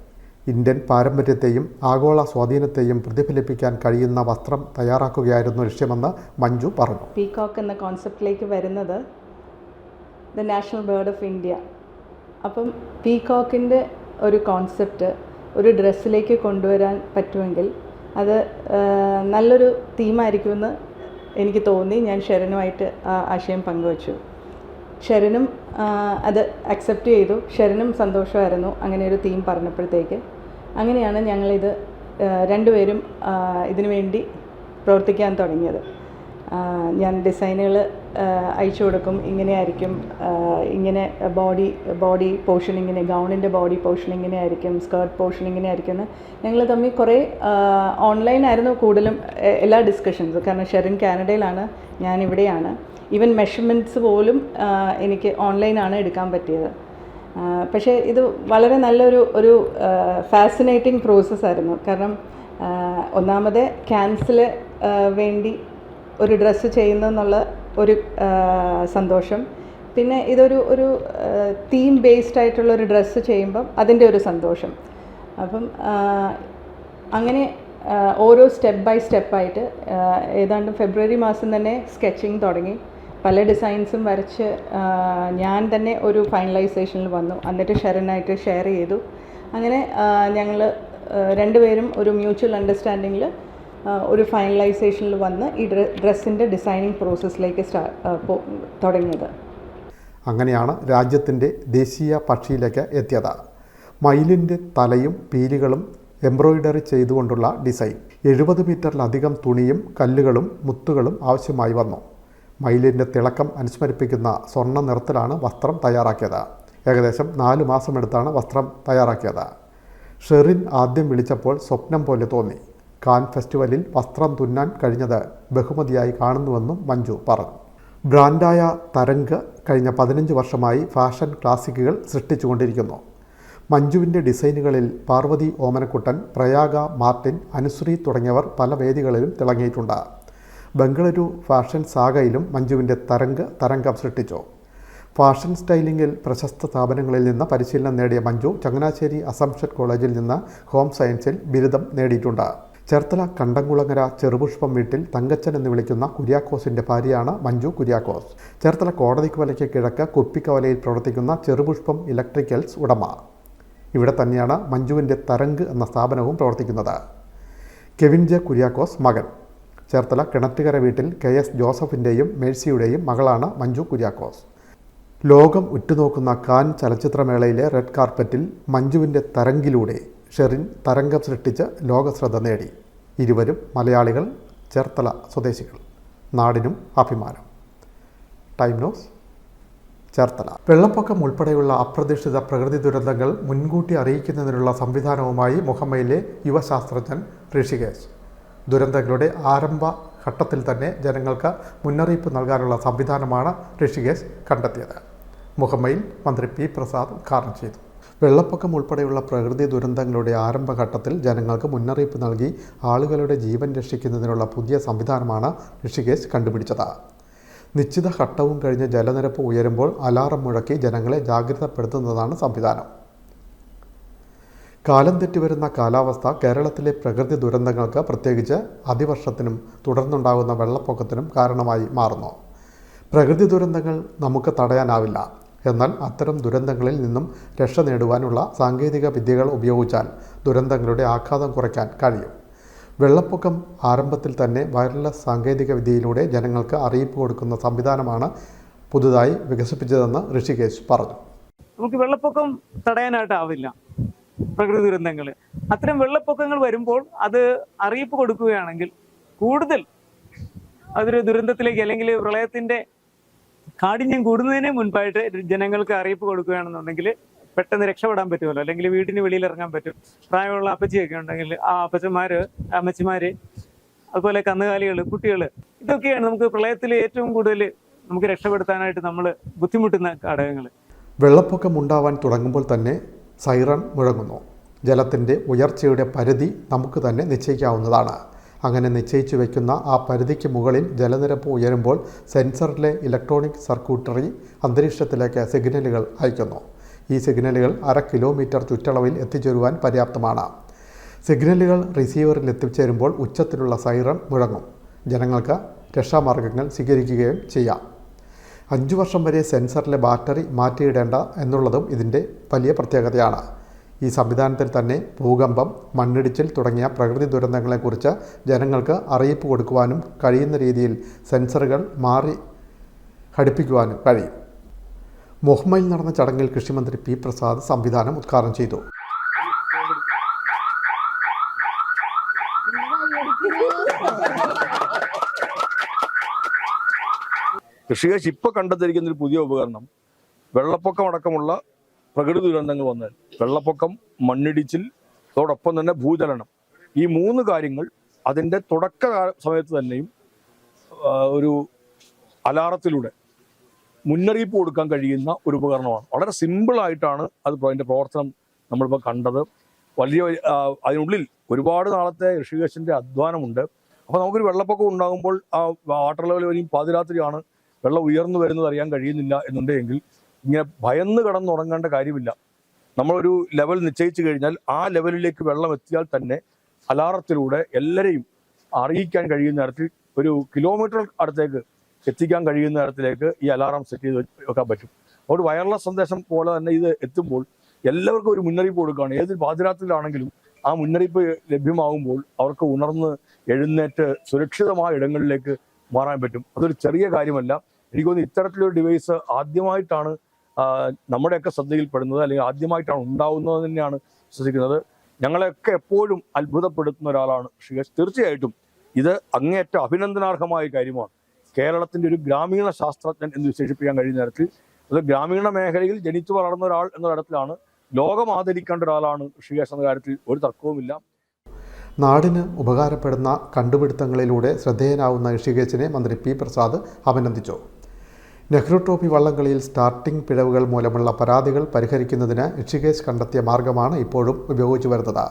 ഇന്ത്യൻ പാരമ്പര്യത്തെയും ആഗോള സ്വാധീനത്തെയും പ്രതിഫലിപ്പിക്കാൻ കഴിയുന്ന വസ്ത്രം തയ്യാറാക്കുകയായിരുന്നു ലക്ഷ്യമെന്ന് മഞ്ജു പറഞ്ഞു. പീകോക്ക് എന്ന കോൺസെപ്റ്റിലേക്ക് വരുന്നത് the national bird of India. അപ്പം പീകോക്കിൻ്റെ ഒരു കോൺസെപ്റ്റ് ഒരു ഡ്രസ്സിലേക്ക് കൊണ്ടുവരാൻ പറ്റുമെങ്കിൽ അത് നല്ലൊരു തീമായിരിക്കുമെന്ന് എനിക്ക് തോന്നി. ഞാൻ ഷെറിനുമായിട്ട് ആ ആശയം പങ്കുവച്ചു. ഷെറിനും അത് അക്സെപ്റ്റ് ചെയ്തു. ഷെറിനും സന്തോഷമായിരുന്നു അങ്ങനെ ഒരു തീം പറഞ്ഞപ്പോഴത്തേക്ക്. അങ്ങനെയാണ് ഞങ്ങളിത് രണ്ടുപേരും ഇതിനു വേണ്ടി പ്രവർത്തിക്കാൻ തുടങ്ങിയത്. ഞാൻ ഡിസൈനുകൾ അയച്ചു കൊടുക്കും, ഇങ്ങനെയായിരിക്കും, ഇങ്ങനെ ബോഡി പോർഷൻ ഇങ്ങനെ, ഗൗണിൻ്റെ ബോഡി പോർഷൻ ഇങ്ങനെ ആയിരിക്കും, സ്കേർട്ട് പോർഷൻ ഇങ്ങനെ ആയിരിക്കും എന്ന് ഞങ്ങൾ തമ്മിൽ കുറേ ഓൺലൈനായിരുന്നു കൂടുതലും എല്ലാ ഡിസ്കഷൻസും. കാരണം ഷെറിൻ കാനഡയിലാണ്, ഞാൻ ഇവിടെയാണ്. ഈവൻ മെഷർമെൻറ്റ്സ് പോലും എനിക്ക് ഓൺലൈനാണ് എടുക്കാൻ പറ്റിയത്. പക്ഷേ ഇത് വളരെ നല്ലൊരു ഫാസിനേറ്റിംഗ് പ്രോസസ്സായിരുന്നു. കാരണം ഒന്നാമത് ക്യാൻസിൽ വേണ്ടി ഒരു ഡ്രസ്സ് ചെയ്യുന്നെന്നുള്ള ഒരു സന്തോഷം, പിന്നെ ഇതൊരു തീം ബേസ്ഡ് ആയിട്ടുള്ളൊരു ഡ്രസ്സ് ചെയ്യുമ്പം അതിൻ്റെ ഒരു സന്തോഷം. അപ്പം അങ്ങനെ ഓരോ സ്റ്റെപ്പ് ബൈ സ്റ്റെപ്പായിട്ട് ഏതാണ്ട് ഫെബ്രുവരി മാസം തന്നെ സ്കെച്ചിങ് തുടങ്ങി. പല ഡിസൈൻസും വരച്ച് ഞാൻ തന്നെ ഒരു ഫൈനലൈസേഷനിൽ വന്നു. എന്നിട്ട് ഷെറിനായിട്ട് ഷെയർ ചെയ്തു. അങ്ങനെ ഞങ്ങൾ രണ്ടുപേരും ഒരു മ്യൂച്വൽ അണ്ടർസ്റ്റാൻഡിങ്ങിൽ ഒരു ഫൈനലൈസേഷനിൽ വന്ന് ഈ ഡ്രസ്സിൻ്റെ ഡിസൈനിങ് പ്രോസസ്സിലേക്ക് തുടങ്ങിയത്. അങ്ങനെയാണ് രാജ്യത്തിൻ്റെ ദേശീയ പക്ഷിയിലേക്ക് എത്തിയത്. മയിലിൻ്റെ തലയും പീലികളും എംബ്രോയിഡറി ചെയ്തുകൊണ്ടുള്ള ഡിസൈൻ. 70 മീറ്ററിലധികം തുണിയും കല്ലുകളും മുത്തുകളും ആവശ്യമായി വന്നു. മയിലിൻ്റെ തിളക്കം അനുസ്മരിപ്പിക്കുന്ന സ്വർണ്ണ നിറത്തിലാണ് വസ്ത്രം തയ്യാറാക്കിയത്. ഏകദേശം 4 മാസമെടുത്താണ് വസ്ത്രം തയ്യാറാക്കിയത്. ഷെറിൻ ആദ്യം വിളിച്ചപ്പോൾ സ്വപ്നം പോലെ തോന്നി. കാൻ ഫെസ്റ്റിവലിൽ വസ്ത്രം തുന്നാൻ കഴിഞ്ഞത് ബഹുമതിയായി കാണുന്നുവെന്നും മഞ്ജു പറഞ്ഞു. ബ്രാൻഡായ തരംഗ് കഴിഞ്ഞ 15 വർഷമായി ഫാഷൻ ക്ലാസിക്കുകൾ സൃഷ്ടിച്ചുകൊണ്ടിരിക്കുന്നു. മഞ്ജുവിൻ്റെ ഡിസൈനുകളിൽ പാർവതി ഓമനക്കുട്ടൻ, പ്രയാഗ മാർട്ടിൻ, അനുശ്രീ തുടങ്ങിയവർ പല വേദികളിലും തിളങ്ങിയിട്ടുണ്ട്. ബംഗളൂരു ഫാഷൻ സാഗയിലും മഞ്ജുവിൻ്റെ തരംഗം സൃഷ്ടിച്ചു. ഫാഷൻ സ്റ്റൈലിംഗിൽ പ്രശസ്ത സ്ഥാപനങ്ങളിൽ നിന്ന് പരിശീലനം നേടിയ മഞ്ജു ചങ്ങനാശ്ശേരി അസംഷൻ കോളേജിൽ നിന്ന് ഹോം സയൻസിൽ ബിരുദം നേടിയിട്ടുണ്ട്. ചേർത്തല കണ്ടംകുളങ്ങര ചെറുപുഷ്പം വീട്ടിൽ തങ്കച്ചൻ എന്ന് വിളിക്കുന്ന കുര്യാക്കോസിൻ്റെ ഭാര്യയാണ് മഞ്ജു കുര്യാക്കോസ്. ചേർത്തല കോടതിക്ക് വലയ്ക്ക് കിഴക്ക് കുപ്പിക്കവലയിൽ പ്രവർത്തിക്കുന്ന ചെറുപുഷ്പം ഇലക്ട്രിക്കൽസ് ഉടമ. ഇവിടെ തന്നെയാണ് മഞ്ജുവിൻ്റെ തരംഗ് എന്ന സ്ഥാപനവും പ്രവർത്തിക്കുന്നത്. കെവിൻ ജെ കുര്യാക്കോസ് മകൻ. ചേർത്തല കിണറ്റുകര വീട്ടിൽ KS ജോസഫിൻ്റെയും മേഴ്സിയുടെയും മകളാണ് മഞ്ജു കുര്യാക്കോസ്. ലോകം ഉറ്റുനോക്കുന്ന കാൻ ചലച്ചിത്രമേളയിലെ റെഡ് കാർപ്പറ്റിൽ മഞ്ജുവിൻ്റെ തരംഗിലൂടെ ഷെറിൻ തരംഗം സൃഷ്ടിച്ച് ലോകശ്രദ്ധ നേടി. ഇരുവരും മലയാളികൾ, ചേർത്തല സ്വദേശികൾ. നാടിനും അഭിമാനം. Time news, Cherthala. വെള്ളപ്പൊക്കം ഉൾപ്പെടെയുള്ള അപ്രതീക്ഷിത പ്രകൃതി ദുരന്തങ്ങൾ മുൻകൂട്ടി അറിയിക്കുന്നതിനുള്ള സംവിധാനവുമായി മുഹമ്മയിലെ യുവശാസ്ത്രജ്ഞൻ ഋഷികേശ്. ദുരന്തങ്ങളുടെ ആരംഭഘട്ടത്തിൽ തന്നെ ജനങ്ങൾക്ക് മുന്നറിയിപ്പ് നൽകാനുള്ള സംവിധാനമാണ് ഋഷികേശ് കണ്ടെത്തിയത്. മുഹമ്മയിൽ മന്ത്രി P. പ്രസാദ് ഉദ്ഘാടനം ചെയ്തു. വെള്ളപ്പൊക്കം ഉൾപ്പെടെയുള്ള പ്രകൃതി ദുരന്തങ്ങളുടെ ആരംഭഘട്ടത്തിൽ ജനങ്ങൾക്ക് മുന്നറിയിപ്പ് നൽകി ആളുകളുടെ ജീവൻ രക്ഷിക്കുന്നതിനുള്ള പുതിയ സംവിധാനമാണ് ഋഷികേശ് കണ്ടുപിടിച്ചത്. നിശ്ചിത ഘട്ടവും കഴിഞ്ഞ് ജലനിരപ്പ് ഉയരുമ്പോൾ അലാറം മുഴക്കി ജനങ്ങളെ ജാഗ്രതപ്പെടുത്തുന്നതാണ് സംവിധാനം. കാലം തെറ്റിവരുന്ന കാലാവസ്ഥ കേരളത്തിലെ പ്രകൃതി ദുരന്തങ്ങൾക്ക്, പ്രത്യേകിച്ച് അതിവർഷത്തിനും തുടർന്നുണ്ടാകുന്ന വെള്ളപ്പൊക്കത്തിനും കാരണമായി മാറുന്നു. പ്രകൃതി ദുരന്തങ്ങൾ നമുക്ക് തടയാനാവില്ല. എന്നാൽ അത്തരം ദുരന്തങ്ങളിൽ നിന്നും രക്ഷ നേടുവാനുള്ള സാങ്കേതിക വിദ്യകൾ ഉപയോഗിച്ചാൽ ദുരന്തങ്ങളുടെ ആഘാതം കുറയ്ക്കാൻ കഴിയും. വെള്ളപ്പൊക്കം ആരംഭത്തിൽ തന്നെ വയർലെസ് സാങ്കേതിക വിദ്യയിലൂടെ ജനങ്ങൾക്ക് അറിയിപ്പ് കൊടുക്കുന്ന സംവിധാനമാണ് പുതുതായി വികസിപ്പിച്ചതെന്ന് ഋഷികേശ് പറഞ്ഞു. നമുക്ക് വെള്ളപ്പൊക്കം തടയാനായിട്ടാവില്ല. പ്രകൃതി ദുരന്തങ്ങൾ, അത്തരം വെള്ളപ്പൊക്കങ്ങൾ വരുമ്പോൾ അത് അറിയിപ്പ് കൊടുക്കുകയാണെങ്കിൽ കൂടുതൽ അതൊരു ദുരന്തത്തിലേക്ക് അല്ലെങ്കിൽ പ്രളയത്തിന്റെ കാഠിന്യം കൂടുന്നതിന് മുൻപായിട്ട് ജനങ്ങൾക്ക് അറിയിപ്പ് കൊടുക്കുകയാണെന്നുണ്ടെങ്കിൽ പെട്ടെന്ന് രക്ഷപ്പെടാൻ പറ്റുമല്ലോ. അല്ലെങ്കിൽ വീടിന് വെളിയിൽ ഇറങ്ങാൻ പറ്റും. പ്രായമുള്ള അപ്പച്ചിയൊക്കെ ഉണ്ടെങ്കിൽ ആ അപ്പച്ചന്മാര്, അമ്മച്ചിമാര്, അതുപോലെ കന്നുകാലികൾ, കുട്ടികൾ, ഇതൊക്കെയാണ് നമുക്ക് പ്രളയത്തിൽ ഏറ്റവും കൂടുതൽ നമുക്ക് രക്ഷപ്പെടുത്താനായിട്ട് നമ്മൾ ബുദ്ധിമുട്ടുന്ന ഘടകങ്ങൾ. വെള്ളപ്പൊക്കം ഉണ്ടാവാൻ തുടങ്ങുമ്പോൾ തന്നെ സൈറൺ മുഴങ്ങുന്നു. ജലത്തിൻ്റെ ഉയർച്ചയുടെ പരിധി നമുക്ക് തന്നെ നിശ്ചയിക്കാവുന്നതാണ്. അങ്ങനെ നിശ്ചയിച്ചു വയ്ക്കുന്ന ആ പരിധിക്ക് മുകളിൽ ജലനിരപ്പ് ഉയരുമ്പോൾ സെൻസറിലെ ഇലക്ട്രോണിക് സർക്യൂട്ടറി അന്തരീക്ഷത്തിലേക്ക് സിഗ്നലുകൾ അയക്കുന്നു. ഈ സിഗ്നലുകൾ 1/2 കിലോമീറ്റർ ചുറ്റളവിൽ എത്തിച്ചേരുവാൻ പര്യാപ്തമാണ്. സിഗ്നലുകൾ റിസീവറിൽ എത്തിച്ചേരുമ്പോൾ ഉച്ചത്തിലുള്ള സൈറൺ മുഴങ്ങും. ജനങ്ങൾക്ക് രക്ഷാമാർഗങ്ങൾ സ്വീകരിക്കുകയും ചെയ്യാം. 5 വർഷം വരെ സെൻസറിലെ ബാറ്ററി മാറ്റിയിടേണ്ട എന്നുള്ളതും ഇതിൻ്റെ വലിയ പ്രത്യേകതയാണ്. ഈ സംവിധാനത്തിൽ തന്നെ ഭൂകമ്പം, മണ്ണിടിച്ചിൽ തുടങ്ങിയ പ്രകൃതി ദുരന്തങ്ങളെക്കുറിച്ച് ജനങ്ങൾക്ക് അറിയിപ്പ് കൊടുക്കുവാനും കഴിയുന്ന രീതിയിൽ സെൻസറുകൾ മാറി ഘടിപ്പിക്കുവാനും കഴിയും. മുഹമ്മയിൽ നടന്ന ചടങ്ങിൽ കൃഷിമന്ത്രി P. പ്രസാദ് സംവിധാനം ഉദ്ഘാടനം ചെയ്തു. ഋഷികേശ് ഇപ്പോൾ കണ്ടെത്തിയിരിക്കുന്ന ഒരു പുതിയ ഉപകരണം, വെള്ളപ്പൊക്കം അടക്കമുള്ള പ്രകൃതി ദുരന്തങ്ങൾ വന്നാൽ വെള്ളപ്പൊക്കം, മണ്ണിടിച്ചിൽ, അതോടൊപ്പം തന്നെ ഭൂചലനം, ഈ 3 കാര്യങ്ങൾ അതിൻ്റെ തുടക്ക സമയത്ത് തന്നെയും ഒരു അലാറത്തിലൂടെ മുന്നറിയിപ്പ് കൊടുക്കാൻ കഴിയുന്ന ഒരു ഉപകരണമാണ്. വളരെ സിമ്പിളായിട്ടാണ് അതിൻ്റെ പ്രവർത്തനം നമ്മളിപ്പോൾ കണ്ടത്. വലിയ അതിനുള്ളിൽ ഒരുപാട് നാളത്തെ ഋഷികേശിൻ്റെ അധ്വാനമുണ്ട്. അപ്പോൾ നമുക്കൊരു വെള്ളപ്പൊക്കം ഉണ്ടാകുമ്പോൾ ആ വാട്ടർ ലെവൽ വരെയും പാതിരാത്രിയാണ്, വെള്ളം ഉയർന്നു വരുന്നത് അറിയാൻ കഴിയുന്നില്ല എന്നുണ്ടെങ്കിൽ ഇങ്ങനെ ഭയന്ന് കിടന്നുറങ്ങേണ്ട കാര്യമില്ല. നമ്മളൊരു ലെവൽ നിശ്ചയിച്ചു കഴിഞ്ഞാൽ ആ ലെവലിലേക്ക് വെള്ളം എത്തിയാൽ തന്നെ അലാറത്തിലൂടെ എല്ലാവരെയും അറിയിക്കാൻ കഴിയുന്ന തരത്തിൽ, ഒരു കിലോമീറ്റർ അടുത്തേക്ക് എത്തിക്കാൻ കഴിയുന്ന തരത്തിലേക്ക് ഈ അലാറം സെറ്റ് ചെയ്ത് വെക്കാൻ പറ്റും. ഒരു വയർലെസ് സന്ദേശം പോലെ തന്നെ ഇത് എത്തുമ്പോൾ എല്ലാവർക്കും ഒരു മുന്നറിയിപ്പ് കൊടുക്കുകയാണ്. ഏത് പാതിരാത്രിയിലാണെങ്കിലും ആ മുന്നറിയിപ്പ് ലഭ്യമാകുമ്പോൾ അവർക്ക് ഉണർന്ന് എഴുന്നേറ്റ് സുരക്ഷിതമായ ഇടങ്ങളിലേക്ക് മാറാൻ പറ്റും. അതൊരു ചെറിയ കാര്യമല്ല. എനിക്ക് തോന്നുന്നു ഇത്തരത്തിലൊരു ഡിവൈസ് ആദ്യമായിട്ടാണ് നമ്മുടെയൊക്കെ ശ്രദ്ധയിൽപ്പെടുന്നത്, അല്ലെങ്കിൽ ആദ്യമായിട്ടാണ് ഉണ്ടാവുന്നത് തന്നെയാണ് വിശ്വസിക്കുന്നത്. ഞങ്ങളെയൊക്കെ എപ്പോഴും അത്ഭുതപ്പെടുത്തുന്ന ഒരാളാണ് ഋഷികേശ്. തീർച്ചയായിട്ടും ഇത് അങ്ങേയറ്റം അഭിനന്ദനാർഹമായ കാര്യമാണ്. കേരളത്തിൻ്റെ ഒരു ഗ്രാമീണ ശാസ്ത്രജ്ഞൻ എന്ന് വിശേഷിപ്പിക്കാൻ കഴിയുന്ന തരത്തിൽ, അത് ഗ്രാമീണ മേഖലയിൽ ജനിച്ചു വളർന്ന ഒരാൾ എന്ന തരത്തിലാണ് ലോകം ആദരിക്കേണ്ട ഒരാളാണ് ഋഷികേശ് എന്ന കാര്യത്തിൽ ഒരു തർക്കവുമില്ല. നാടിന് ഉപകാരപ്പെടുന്ന കണ്ടുപിടുത്തങ്ങളിലൂടെ ശ്രദ്ധേയനാവുന്ന ഋഷികേശിനെ മന്ത്രി പി പ്രസാദ് അഭിനന്ദിച്ചു. നെഹ്റു ട്രോഫി വള്ളംകളിയിൽ സ്റ്റാർട്ടിംഗ് പിഴവുകൾ മൂലമുള്ള പരാതികൾ പരിഹരിക്കുന്നതിന് ഋഷികേശ് കണ്ടെത്തിയ മാർഗമാണ് ഇപ്പോഴും ഉപയോഗിച്ചു വരുന്നത്.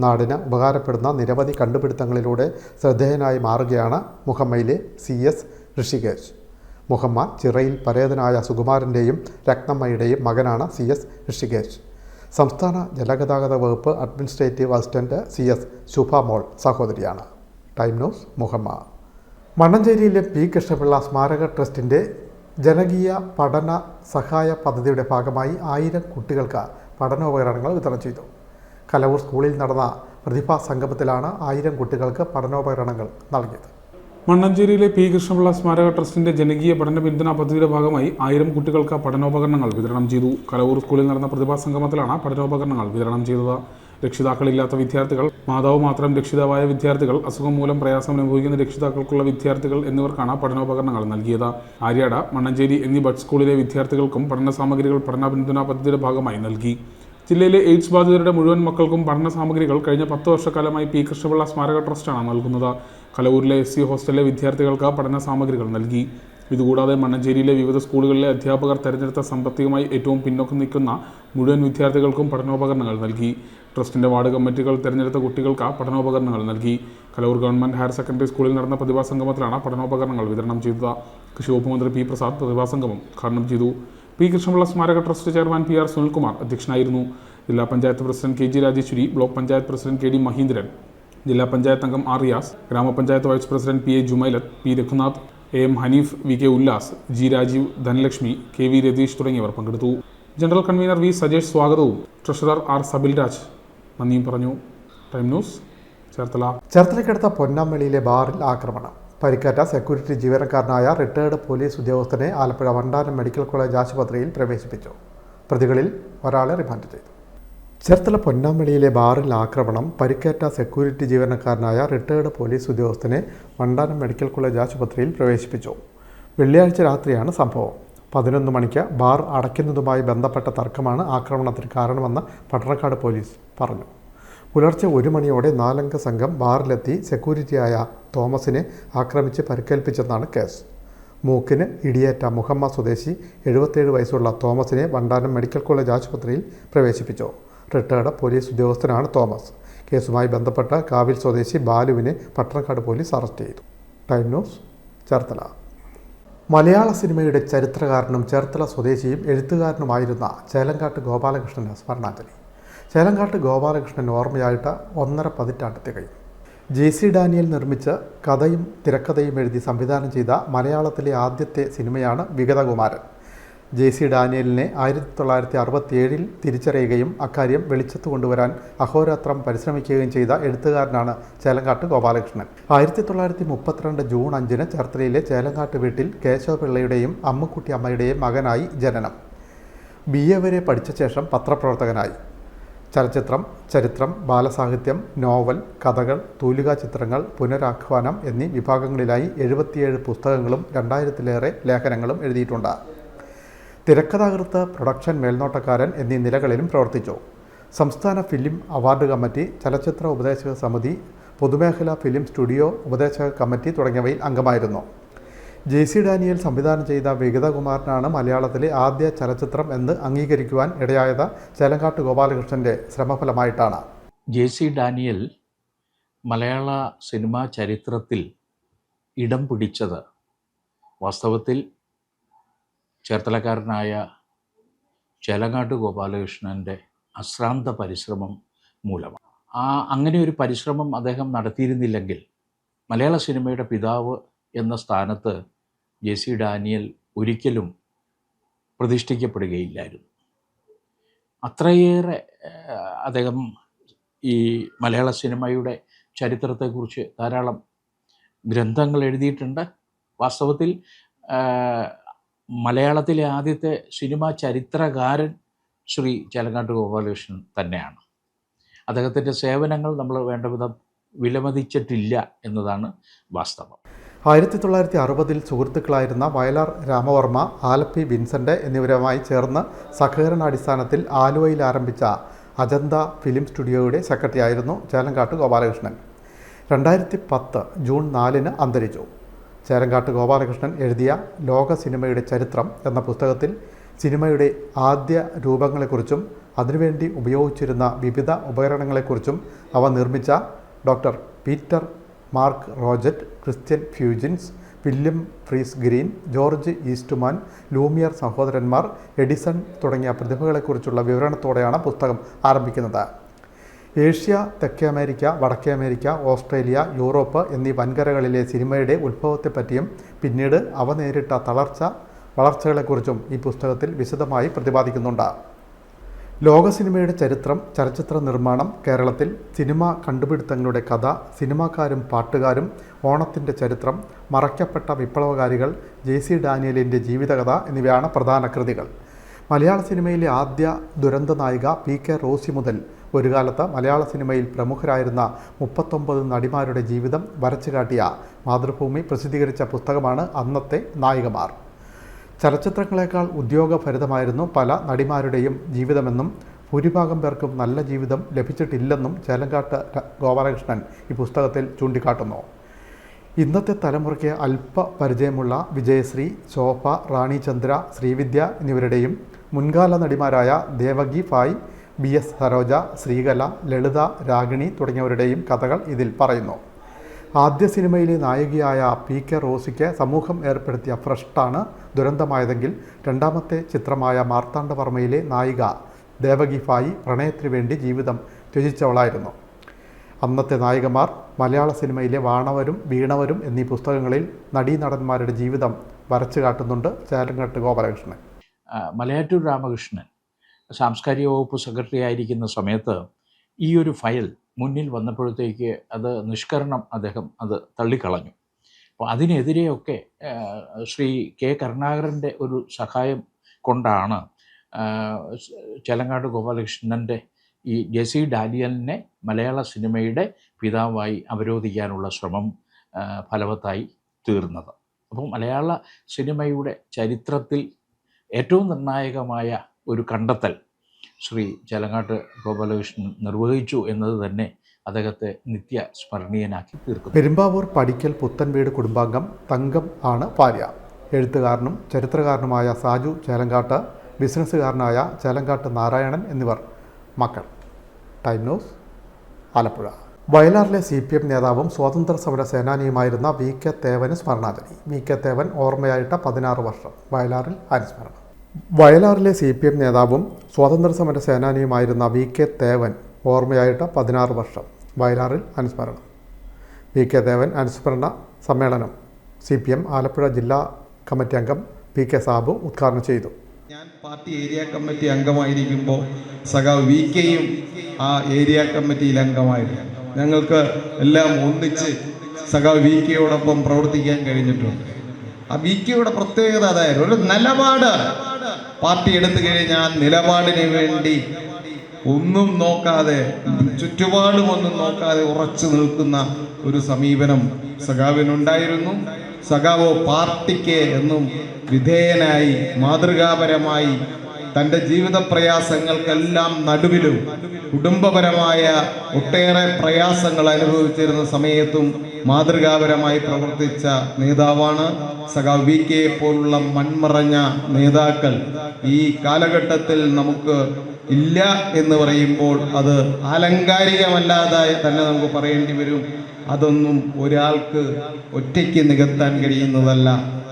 നാടിന് ഉപകാരപ്പെടുന്ന നിരവധി കണ്ടുപിടുത്തങ്ങളിലൂടെ ശ്രദ്ധേയനായി മാറുകയാണ് മുഹമ്മയിലെ CS ഋഷികേശ്. മുഹമ്മ ചിറയിൽ പരേതനായ സുകുമാരൻ്റെയും രത്നമ്മയുടെയും മകനാണ് CS ഋഷികേശ്. സംസ്ഥാന ജലഗതാഗത വകുപ്പ് administrative assistant CS Shubha Mol സഹോദരിയാണ്. Time news Muhamma. മണ്ണഞ്ചേരിയിലെ P കൃഷ്ണപിള്ള സ്മാരക ട്രസ്റ്റിൻ്റെ ജനകീയ പഠന സഹായ പദ്ധതിയുടെ ഭാഗമായി 1000 കുട്ടികൾക്ക് പഠനോപകരണങ്ങൾ വിതരണം ചെയ്തു. കലവൂർ സ്കൂളിൽ നടന്ന പ്രതിഭാ സംഗമത്തിലാണ് 1000 കുട്ടികൾക്ക് പഠനോപകരണങ്ങൾ നൽകിയത്. മണ്ണഞ്ചേരിയിലെ P കൃഷ്ണപിള്ള സ്മാരക ട്രസ്റ്റിന്റെ ജനകീയ പഠന പിന്തുണ പദ്ധതിയുടെ ഭാഗമായി 1000 കുട്ടികൾക്ക് പഠനോപകരണങ്ങൾ വിതരണം ചെയ്തു. കലവൂർ സ്കൂളിൽ നടന്ന പ്രതിഭാ സംഗമത്തിലാണ് പഠനോപകരണങ്ങൾ വിതരണം ചെയ്തത്. രക്ഷിതാക്കളില്ലാത്ത വിദ്യാർത്ഥികൾ, മാതാവ് മാത്രം രക്ഷിതാവായ വിദ്യാർത്ഥികൾ, അസുഖം മൂലം പ്രയാസം അനുഭവിക്കുന്ന രക്ഷിതാക്കൾക്കുള്ള വിദ്യാർത്ഥികൾ എന്നിവർക്കാണ് പഠനോപകരണങ്ങൾ നൽകിയത്. ആര്യാട്, മണ്ണഞ്ചേരി എന്നീ ബഡ് സ്കൂളിലെ വിദ്യാർത്ഥികൾക്കും പഠന സാമഗ്രികൾ പഠന പിന്തുണ പദ്ധതിയുടെ ഭാഗമായി നൽകി. ജില്ലയിലെ എയ്ഡ്സ് ബാധിതരുടെ മുഴുവൻ മക്കൾക്കും പഠന സാമഗ്രികൾ കഴിഞ്ഞ 10 വർഷക്കാലമായി P കൃഷ്ണപിള്ള സ്മാരക ട്രസ്റ്റാണ് നൽകുന്നത്. കലവൂരിലെ SC ഹോസ്റ്റലിലെ വിദ്യാർത്ഥികൾക്ക് പഠന സാമഗ്രികൾ നൽകി. ഇതുകൂടാതെ മണ്ണഞ്ചേരിയിലെ വിവിധ സ്കൂളുകളിലെ അധ്യാപകർ തെരഞ്ഞെടുത്ത സാമ്പത്തികമായി ഏറ്റവും പിന്നോക്കം നിൽക്കുന്ന മുഴുവൻ വിദ്യാർത്ഥികൾക്കും പഠനോപകരണങ്ങൾ നൽകി. ട്രസ്റ്റിന്റെ വാർഡ് കമ്മിറ്റികൾ തെരഞ്ഞെടുത്ത കുട്ടികൾക്ക് പഠനോപകരണങ്ങൾ നൽകി. കലവൂർ ഗവൺമെന്റ് ഹയർ സെക്കൻഡറി സ്കൂളിൽ നടന്ന പ്രതിഭാ സംഗമത്തിലാണ് പഠനോപകരണങ്ങൾ വിതരണം ചെയ്തത്. കൃഷി വകുപ്പ് മന്ത്രി P പ്രസാദ് പ്രതിഭാ സംഗമം ഉദ്ഘാടനം ചെയ്തു. P കൃഷ്ണപിള്ള സ്മാരക ട്രസ്റ്റ് ചെയർമാൻ PR സുനിൽകുമാർ അധ്യക്ഷനായിരുന്നു. ജില്ലാ panchayat president KG Rajeshwari, block panchayat president KD Mahindran, ജില്ലാ പഞ്ചായത്ത് അംഗം R റിയാസ്, ഗ്രാമപഞ്ചായത്ത് vice president PA Jumailath, P Raghunath, AM Hanif, VK Ullas, G Rajeev, Dhanalakshmi, KV Ratheesh തുടങ്ങിയവർ പങ്കെടുത്തു. ജനറൽ കൺവീനർ V സജേഷ് സ്വാഗതവും ട്രഷറർ R സബിൽരാജ് നന്ദിയും പറഞ്ഞു. Time news Cherthala. ചേർത്തലയ്ക്കടുത്ത പൊന്നാമണിയിലെ ബാറിൽ ആക്രമണം. പരിക്കേറ്റ സെക്യൂരിറ്റി ജീവനക്കാരനായ റിട്ടയർഡ് പോലീസ് ഉദ്യോഗസ്ഥനെ ആലപ്പുഴ വണ്ടാനം മെഡിക്കൽ കോളേജ് ആശുപത്രിയിൽ പ്രവേശിപ്പിച്ചു. പ്രതികളിൽ ഒരാളെ റിമാൻഡ് ചെയ്തു. ചേർത്തല പൊന്നാമണിയിലെ ബാറിൽ ആക്രമണം. പരിക്കേറ്റ സെക്യൂരിറ്റി ജീവനക്കാരനായ റിട്ടയർഡ് പോലീസ് ഉദ്യോഗസ്ഥനെ വണ്ടാനം മെഡിക്കൽ കോളേജ് ആശുപത്രിയിൽ പ്രവേശിപ്പിച്ചു. വെള്ളിയാഴ്ച രാത്രിയാണ് സംഭവം. 11 മണിക്ക് ബാർ അടയ്ക്കുന്നതുമായി ബന്ധപ്പെട്ട തർക്കമാണ് ആക്രമണത്തിന് കാരണമെന്ന് പട്ടണക്കാട് പോലീസ് പറഞ്ഞു. പുലർച്ചെ 1 മണിയോടെ 4 അംഗ സംഘം ബാറിലെത്തി സെക്യൂരിറ്റിയായ തോമസിനെ ആക്രമിച്ച് പരിക്കേൽപ്പിച്ചെന്നാണ് കേസ്. മൂക്കിന് ഇടിയേറ്റ മുഹമ്മ സ്വദേശി 77 വയസ്സുള്ള തോമസിനെ വണ്ടാനം മെഡിക്കൽ കോളേജ് ആശുപത്രിയിൽ പ്രവേശിപ്പിച്ചു. റിട്ടയർഡ് പോലീസ് ഉദ്യോഗസ്ഥനാണ് തോമസ്. കേസുമായി ബന്ധപ്പെട്ട് കാവിൽ സ്വദേശി ബാലുവിനെ പട്ടണക്കാട് പോലീസ് അറസ്റ്റ് ചെയ്തു. Time news Cherthala. മലയാള സിനിമയുടെ ചരിത്രകാരനും ചേർത്തല സ്വദേശിയും എഴുത്തുകാരനുമായിരുന്ന ചേലങ്കാട്ട് ഗോപാലകൃഷ്ണന് സ്മരണാഞ്ജലി. ചേലങ്കാട്ട് ഗോപാലകൃഷ്ണൻ ഓർമ്മയായിട്ട് 1.5 പതിറ്റാണ്ട് തികയും. JC ഡാനിയൽ നിർമ്മിച്ച് കഥയും തിരക്കഥയും എഴുതി സംവിധാനം ചെയ്ത മലയാളത്തിലെ ആദ്യത്തെ സിനിമയാണ് വിഗതകുമാരൻ. JC ഡാനിയലിനെ 1967 തിരിച്ചറിയുകയും അക്കാര്യം വെളിച്ചത്ത് കൊണ്ടുവരാൻ അഹോരാത്രം പരിശ്രമിക്കുകയും ചെയ്ത എഴുത്തുകാരനാണ് ചേലങ്കാട്ട് ഗോപാലകൃഷ്ണൻ. 1932 ജൂൺ 5 ചേർത്തലയിലെ ചേലങ്കാട്ട് വീട്ടിൽ കേശവപിള്ളയുടെയും അമ്മുക്കുട്ടി അമ്മയുടെയും മകനായി ജനനം. BA വരെ പഠിച്ച ശേഷം പത്രപ്രവർത്തകനായി. ചലച്ചിത്രം, ചരിത്രം, ബാലസാഹിത്യം, നോവൽ, കഥകൾ, തൂലികാ ചിത്രങ്ങൾ, പുനരാഖ്യാനം എന്നീ വിഭാഗങ്ങളിലായി 77 പുസ്തകങ്ങളും 2000-ലേറെ ലേഖനങ്ങളും എഴുതിയിട്ടുണ്ട്. തിരക്കഥാകൃത്ത്, പ്രൊഡക്ഷൻ മേൽനോട്ടക്കാരൻ എന്നീ നിലകളിലും പ്രവർത്തിച്ചു. സംസ്ഥാന ഫിലിം അവാർഡ് കമ്മിറ്റി, ചലച്ചിത്ര ഉപദേശക സമിതി, പൊതുമേഖലാ ഫിലിം സ്റ്റുഡിയോ ഉപദേശക കമ്മിറ്റി തുടങ്ങിയവയിൽ അംഗമായിരുന്നു. JC ഡാനിയൽ സംവിധാനം ചെയ്ത വിഗതകുമാരനാണ് മലയാളത്തിലെ ആദ്യ ചലച്ചിത്രം എന്ന് അംഗീകരിക്കുവാൻ ഇടയായത് ചേലങ്കാട്ട് ഗോപാലകൃഷ്ണൻ്റെ ശ്രമഫലമായിട്ടാണ്. JC ഡാനിയൽ മലയാള സിനിമാ ചരിത്രത്തിൽ ഇടം പിടിച്ചത് വാസ്തവത്തിൽ ചേർത്തലക്കാരനായ ചേലങ്കാട്ട് ഗോപാലകൃഷ്ണൻ്റെ അശ്രാന്ത പരിശ്രമം മൂലമാണ്. അങ്ങനെ ഒരു പരിശ്രമം അദ്ദേഹം നടത്തിയിരുന്നില്ലെങ്കിൽ മലയാള സിനിമയുടെ പിതാവ് എന്ന സ്ഥാനത്ത് JC ഡാനിയൽ ഒരിക്കലും പ്രതിഷ്ഠിക്കപ്പെടുകയില്ലായിരുന്നു. അത്രയേറെ അദ്ദേഹം ഈ മലയാള സിനിമയുടെ ചരിത്രത്തെക്കുറിച്ച് ധാരാളം ഗ്രന്ഥങ്ങൾ എഴുതിയിട്ടുണ്ട്. വാസ്തവത്തിൽ മലയാളത്തിലെ ആദ്യത്തെ സിനിമാ ചരിത്രകാരൻ ശ്രീ ചേലങ്കാട്ട് ഗോപാലകൃഷ്ണൻ തന്നെയാണ്. അദ്ദേഹത്തിൻ്റെ സേവനങ്ങൾ നമ്മൾ വേണ്ടവിധം വിലമതിച്ചിട്ടില്ല എന്നതാണ് വാസ്തവം. 1960-ൽ സുഹൃത്തുക്കളായിരുന്ന വയലാർ രാമവർമ്മ, ആലപ്പി വിൻസെൻ്റ് എന്നിവരുമായി ചേർന്ന് സഹകരണാടിസ്ഥാനത്തിൽ ആലുവയിൽ ആരംഭിച്ച അജന്ത ഫിലിം സ്റ്റുഡിയോയുടെ സെക്രട്ടറി ആയിരുന്നു ചേലങ്കാട്ട് ഗോപാലകൃഷ്ണൻ. 2010 ജൂൺ 4 അന്തരിച്ചു. ചേലങ്കാട്ട് ഗോപാലകൃഷ്ണൻ എഴുതിയ ലോക സിനിമയുടെ ചരിത്രം എന്ന പുസ്തകത്തിൽ സിനിമയുടെ ആദ്യ രൂപങ്ങളെക്കുറിച്ചും അതിനുവേണ്ടി ഉപയോഗിച്ചിരുന്ന വിവിധ ഉപകരണങ്ങളെക്കുറിച്ചും അവ നിർമ്മിച്ച doctor Peter Mark Roget, Christian Huygens, William Friese Greene, George Eastman, Lumiere സഹോദരന്മാർ, എഡിസൺ തുടങ്ങിയ പ്രതിഭകളെക്കുറിച്ചുള്ള വിവരണത്തോടെയാണ് പുസ്തകം ആരംഭിക്കുന്നത്. ഏഷ്യ, തെക്കേ അമേരിക്ക, വടക്കേ അമേരിക്ക, ഓസ്ട്രേലിയ, യൂറോപ്പ് എന്നീ വൻകരകളിലെ സിനിമയുടെ ഉത്ഭവത്തെപ്പറ്റിയും പിന്നീട് അവ നേരിട്ട വളർച്ചകളെക്കുറിച്ചും ഈ പുസ്തകത്തിൽ വിശദമായി പ്രതിപാദിക്കുന്നുണ്ട്. ലോക സിനിമയുടെ ചരിത്രം, ചലച്ചിത്ര നിർമ്മാണം, കേരളത്തിൽ സിനിമ കണ്ടുപിടുത്തങ്ങളുടെ കഥ, സിനിമാക്കാരും പാട്ടുകാരും, ഓണത്തിൻ്റെ ചരിത്രം, മറയ്ക്കപ്പെട്ട വിപ്ലവകാരികൾ, JC ഡാനിയലിൻ്റെ ജീവിതകഥ എന്നിവയാണ് പ്രധാന കൃതികൾ. മലയാള സിനിമയിലെ ആദ്യ ദുരന്ത നായിക PK റോസി മുതൽ ഒരു കാലത്ത് മലയാള സിനിമയിൽ പ്രമുഖരായിരുന്ന 39 നടിമാരുടെ ജീവിതം വരച്ചു കാട്ടിയ മാതൃഭൂമി പ്രസിദ്ധീകരിച്ച പുസ്തകമാണ് അന്നത്തെ നായികമാർ. ചലച്ചിത്രങ്ങളെക്കാൾ ഉദ്യോഗഭരിതമായിരുന്നു പല നടിമാരുടെയും ജീവിതമെന്നും ഭൂരിഭാഗം പേർക്കും നല്ല ജീവിതം ലഭിച്ചിട്ടില്ലെന്നും ചേലങ്കാട്ട് ഗോപാലകൃഷ്ണൻ ഈ പുസ്തകത്തിൽ ചൂണ്ടിക്കാട്ടുന്നു. ഇന്നത്തെ തലമുറയ്ക്ക് അല്പ പരിചയമുള്ള വിജയശ്രീ, ശോഭ, റാണി ചന്ദ്ര, ശ്രീവിദ്യ എന്നിവരുടെയും മുൻകാല നടിമാരായ ദേവകി ഫായ്, BS സരോജ, ശ്രീകല, ലളിത, രാഗിണി തുടങ്ങിയവരുടെയും കഥകൾ ഇതിൽ പറയുന്നു. ആദ്യ സിനിമയിലെ നായികയായ PK റോസിക്ക് സമൂഹം ഏർപ്പെടുത്തിയ ഭ്രഷ്ടാണ് ദുരന്തമായതെങ്കിൽ രണ്ടാമത്തെ ചിത്രമായ മാർത്താണ്ഡവർമ്മയിലെ നായിക ദേവകി ഫായി പ്രണയത്തിനു വേണ്ടി ജീവിതം ത്യജിച്ചവളായിരുന്നു. അന്നത്തെ നായികമാർ മലയാള സിനിമയിലെ വാണവരും വീണവരും എന്നീ പുസ്തകങ്ങളിൽ നടീനടന്മാരുടെ ജീവിതം വരച്ചു കാട്ടുന്നുണ്ട് ചേലങ്കാട്ട് ഗോപാലകൃഷ്ണൻ. മലയാറ്റൂർ രാമകൃഷ്ണൻ സാംസ്കാരിക വകുപ്പ് സെക്രട്ടറി ആയിരിക്കുന്ന സമയത്ത് ഈ ഒരു ഫയൽ മുന്നിൽ വന്നപ്പോഴത്തേക്ക് അത് നിഷ്കരണം അദ്ദേഹം അത് തള്ളിക്കളഞ്ഞു. അപ്പോൾ അതിനെതിരെയൊക്കെ ശ്രീ K കരുണാകരൻ്റെ ഒരു സഹായം കൊണ്ടാണ് ചേലങ്കാട്ട് ഗോപാലകൃഷ്ണൻ്റെ ഈ JC ഡാനിയലിനെ മലയാള സിനിമയുടെ പിതാവായി അവരോധിക്കാനുള്ള ശ്രമം ഫലവത്തായി തീർന്നത്. അപ്പോൾ മലയാള സിനിമയുടെ ചരിത്രത്തിൽ ഏറ്റവും നിർണായകമായ ഒരു കണ്ടെത്തൽ ശ്രീ ചേലങ്കാട്ട് ഗോപാലകൃഷ്ണൻ നിർവഹിച്ചു എന്നത് തന്നെ അദ്ദേഹത്തെ നിത്യ സ്മരണീയനാക്കി തീർക്കുന്നു. പെരുമ്പാവൂർ പടിക്കൽ പുത്തൻവീട് കുടുംബാംഗം തങ്കം ആണ് ഭാര്യ. എഴുത്തുകാരനും ചരിത്രകാരനുമായ സാജു ചേലങ്കാട്ട്, ബിസിനസ്സുകാരനായ ചേലങ്കാട്ട് നാരായണൻ എന്നിവർ മക്കൾ. Time news, Alappuzha. വയലാറിലെ CPM നേതാവും സ്വാതന്ത്ര്യ സമര സേനാനിയുമായിരുന്ന VK തേവന് സ്മരണാഞ്ജലി. VK തേവൻ ഓർമ്മയായിട്ട് 16 വർഷം. വയലാറിൽ അനുസ്മരണം. വയലാറിലെ CPM നേതാവും സ്വാതന്ത്ര്യ സമര സേനാനിയുമായിരുന്ന VK തേവൻ ഓർമ്മയായിട്ട് 16 വർഷം. വയലാറിൽ അനുസ്മരണം. VK തേവൻ അനുസ്മരണ സമ്മേളനം CPM ആലപ്പുഴ ജില്ലാ കമ്മിറ്റി അംഗം PK സാബു ഉദ്ഘാടനം ചെയ്തു. ഞാൻ പാർട്ടി ഏരിയ കമ്മിറ്റി അംഗമായിരിക്കുമ്പോൾ സഖാവ് VKയും ആ ഏരിയ കമ്മിറ്റിയിൽ അംഗമായിരുന്നു. ഞങ്ങൾക്ക് എല്ലാം ഒന്നിച്ച് സഖാവ് VKയോടൊപ്പം പ്രവർത്തിക്കാൻ കഴിഞ്ഞിട്ടുണ്ട്. ആ VKയുടെ പ്രത്യേകത അതായിരുന്നു, ഒരു നിലപാട് പാർട്ടി എടുത്തു കഴിഞ്ഞാൽ നിലപാടിന് വേണ്ടി ഒന്നും നോക്കാതെ, ചുറ്റുപാടുമൊന്നും നോക്കാതെ ഉറച്ചു നിൽക്കുന്ന ഒരു സമീപനം സഖാവിനുണ്ടായിരുന്നു. സഖാവ് പാർട്ടിക്ക് എന്നും വിധേയനായി മാതൃകാപരമായി തൻ്റെ ജീവിത പ്രയാസങ്ങൾക്കെല്ലാം നടുവിലും കുടുംബപരമായ ഒട്ടേറെ പ്രയാസങ്ങൾ അനുഭവിച്ചിരുന്ന സമയത്തും മാതൃകാപരമായി പ്രവർത്തിച്ച നേതാവാണ് സഖാവ് VKയെ പോലുള്ള മൺമറഞ്ഞ നേതാക്കൾ ഈ കാലഘട്ടത്തിൽ നമുക്ക് ഇല്ല എന്ന് പറയുമ്പോൾ അത് ആലങ്കാരികമല്ലാതെ തന്നെ നമുക്ക് പറയേണ്ടി വരും. അതൊന്നും ഒരാൾക്ക് ഒറ്റയ്ക്ക് നികത്താൻ കഴിയുന്നതല്ല.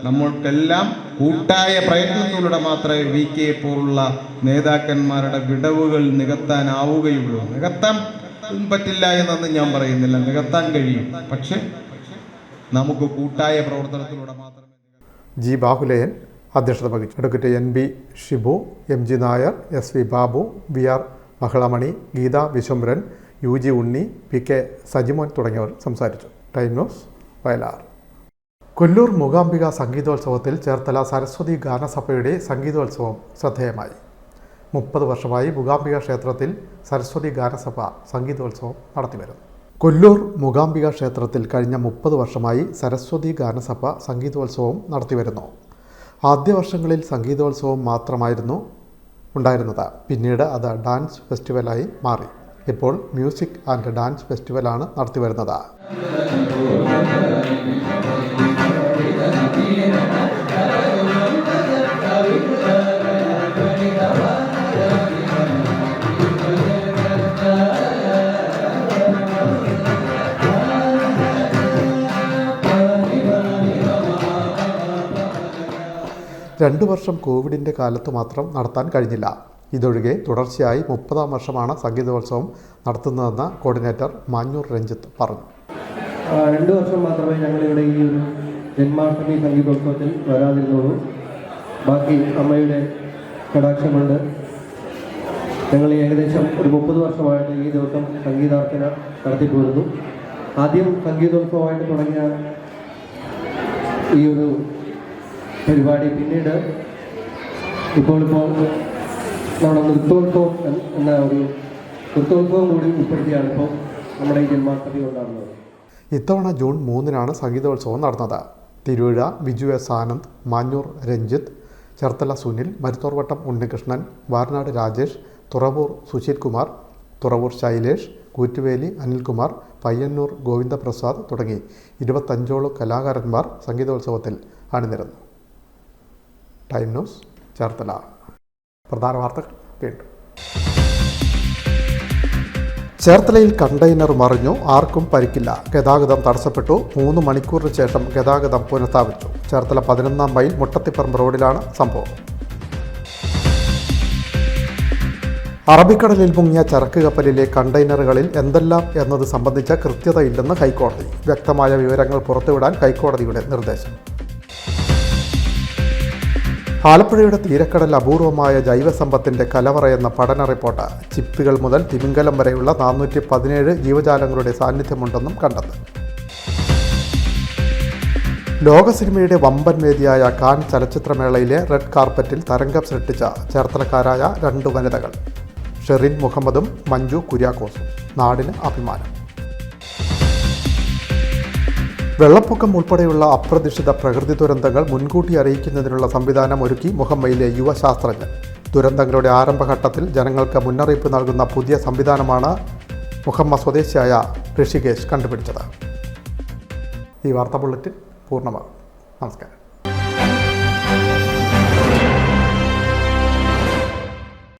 നമ്മൾക്കെല്ലാം കൂട്ടായ പ്രയത്നത്തിലൂടെ മാത്രമേ VKയെ പോലുള്ള നേതാക്കന്മാരുടെ വിടവുകൾ നികത്താനാവുകയുള്ളൂ. നികത്താൻ പറ്റില്ല എന്നൊന്നും ഞാൻ പറയുന്നില്ല, നികത്താൻ കഴിയും. പക്ഷെ നമുക്ക് കൂട്ടായ പ്രവർത്തനത്തിലൂടെ മാത്രമേ. G ബാഹുലയൻ അധ്യക്ഷത വഹിച്ചു. Advocate NB Shibu, MG Nair, SV Babu, VR Mahilamani, Geetha Viswambharan, UG Unni, PK Sajimon തുടങ്ങിയവർ സംസാരിച്ചു. Time news, Vayalar. കൊല്ലൂർ മൂകാംബിക സംഗീതോത്സവത്തിൽ ചേർത്തല സരസ്വതി ഗാനസഭയുടെ സംഗീതോത്സവം ശ്രദ്ധേയമായി. 30 വർഷമായി മൂകാംബിക ക്ഷേത്രത്തിൽ സരസ്വതി ഗാനസഭ സംഗീതോത്സവം നടത്തിവരുന്നു. കൊല്ലൂർ മൂകാംബിക ക്ഷേത്രത്തിൽ കഴിഞ്ഞ 30 വർഷമായി സരസ്വതി ഗാനസഭ സംഗീതോത്സവം നടത്തിവരുന്നു. ആദ്യ വർഷങ്ങളിൽ സംഗീതോത്സവം മാത്രമായിരുന്നു ഉണ്ടായിരുന്നത്. പിന്നീട് അത് ഡാൻസ് ഫെസ്റ്റിവലായി മാറി. ഇപ്പോൾ മ്യൂസിക് ആൻഡ് ഡാൻസ് ഫെസ്റ്റിവലാണ് നടത്തിവരുന്നത്. രണ്ടു വർഷം കോവിഡിൻ്റെ കാലത്ത് മാത്രം നടത്താൻ കഴിഞ്ഞില്ല. ഇതൊഴികെ തുടർച്ചയായി 30-ാം വർഷമാണ് സംഗീതോത്സവം നടത്തുന്നതെന്ന് കോർഡിനേറ്റർ മാഞ്ഞൂർ രഞ്ജിത്ത് പറഞ്ഞു. 2 വർഷം മാത്രമേ ഞങ്ങളിവിടെ ഈ ഒരു ജന്മാഷ്ടമി സംഗീതോത്സവത്തിൽ വരാതിരുന്നുള്ളൂ. ബാക്കി അമ്മയുടെ കടാക്ഷം കൊണ്ട് ഞങ്ങൾ ഏകദേശം ഒരു 30 വർഷമായിട്ട് ഈ ദിവസം സംഗീതാർച്ചന നടത്തിപ്പോരുന്നു. ആദ്യം സംഗീതോത്സവമായിട്ട് തുടങ്ങിയ ഈ ഒരു പരിപാടി പിന്നീട് ഇപ്പോൾ നമ്മുടെ നൃത്തോത്സവം എന്ന ഒരു നൃത്തോത്സവം കൂടി ഉൾപ്പെടുത്തിയാണ് ഇപ്പോൾ നമ്മുടെ ഈ ജന്മാഷ്ടമി ഉണ്ടാകുന്നത്. ഇത്തവണ ജൂൺ 3-നാണ് സംഗീതോത്സവം നടന്നത്. തിരുവിഴ ബിജു എസ് ആനന്ദ്, മാഞ്ഞൂർ രഞ്ജിത്ത്, ചേർത്തല സുനിൽ, മരുത്തോർവട്ടം ഉണ്ണികൃഷ്ണൻ, വാർനാട് രാജേഷ്, തുറവൂർ സുശീൽ കുമാർ, തുറവൂർ ശൈലേഷ്, കൂറ്റുവേലി അനിൽകുമാർ, പയ്യന്നൂർ ഗോവിന്ദപ്രസാദ് തുടങ്ങി 25ഓളം കലാകാരന്മാർ സംഗീതോത്സവത്തിൽ അണിനിരന്നു. Time news, Cherthala. പ്രധാന വാർത്തകൾ വീണ്ടും. ചേർത്തലയിൽ കണ്ടെയ്നർ മറിഞ്ഞു, ആർക്കും പരിക്കില്ല. ഗതാഗതം തടസ്സപ്പെട്ടു. 3 മണിക്കൂറിന് ശേഷം ഗതാഗതം പുനഃസ്ഥാപിച്ചു. ചേർത്തല 11-ാം മൈൽ മുട്ടത്തിപ്പറമ്പ് റോഡിലാണ് സംഭവം. അറബിക്കടലിൽ മുങ്ങിയ ചരക്ക് കപ്പലിലെ കണ്ടെയ്നറുകളിൽ എന്തെല്ലാം എന്നത് സംബന്ധിച്ച കൃത്യതയില്ലെന്ന് ഹൈക്കോടതി. വ്യക്തമായ വിവരങ്ങൾ പുറത്തുവിടാൻ ഹൈക്കോടതിയുടെ നിർദ്ദേശം. ആലപ്പുഴയുടെ തീരക്കടൽ അപൂർവമായ ജൈവസമ്പത്തിൻ്റെ കലവറയെന്ന പഠന റിപ്പോർട്ട്. ചിപ്പികൾ മുതൽ തിമിംഗലം വരെയുള്ള 417 ജീവജാലങ്ങളുടെ സാന്നിധ്യമുണ്ടെന്നും കണ്ടെത്തി. ലോക സിനിമയുടെ വമ്പൻ വേദിയായ കാൻ ചലച്ചിത്രമേളയിലെ റെഡ് കാർപ്പറ്റിൽ തരംഗം സൃഷ്ടിച്ച ചേർത്തലക്കാരായ 2 വനിതകൾ, ഷെറിൻ മുഹമ്മദും മഞ്ജു കുര്യാക്കോസും. നാടിന് അഭിമാനം. വെള്ളപ്പൊക്കം ഉൾപ്പെടെയുള്ള അപ്രതീക്ഷിത പ്രകൃതി ദുരന്തങ്ങൾ മുൻകൂട്ടി അറിയിക്കുന്നതിനുള്ള സംവിധാനം ഒരുക്കി മുഹമ്മയിലെ യുവശാസ്ത്രജ്ഞൻ. ദുരന്തങ്ങളുടെ ആരംഭഘട്ടത്തിൽ ജനങ്ങൾക്ക് മുന്നറിയിപ്പ് നൽകുന്ന പുതിയ സംവിധാനമാണ് മുഹമ്മ സ്വദേശിയായ ഋഷികേശ് കണ്ടുപിടിച്ചത്. ഈ വാർത്താ ബുള്ളറ്റിൻ പൂർണ്ണമാകും. നമസ്കാരം.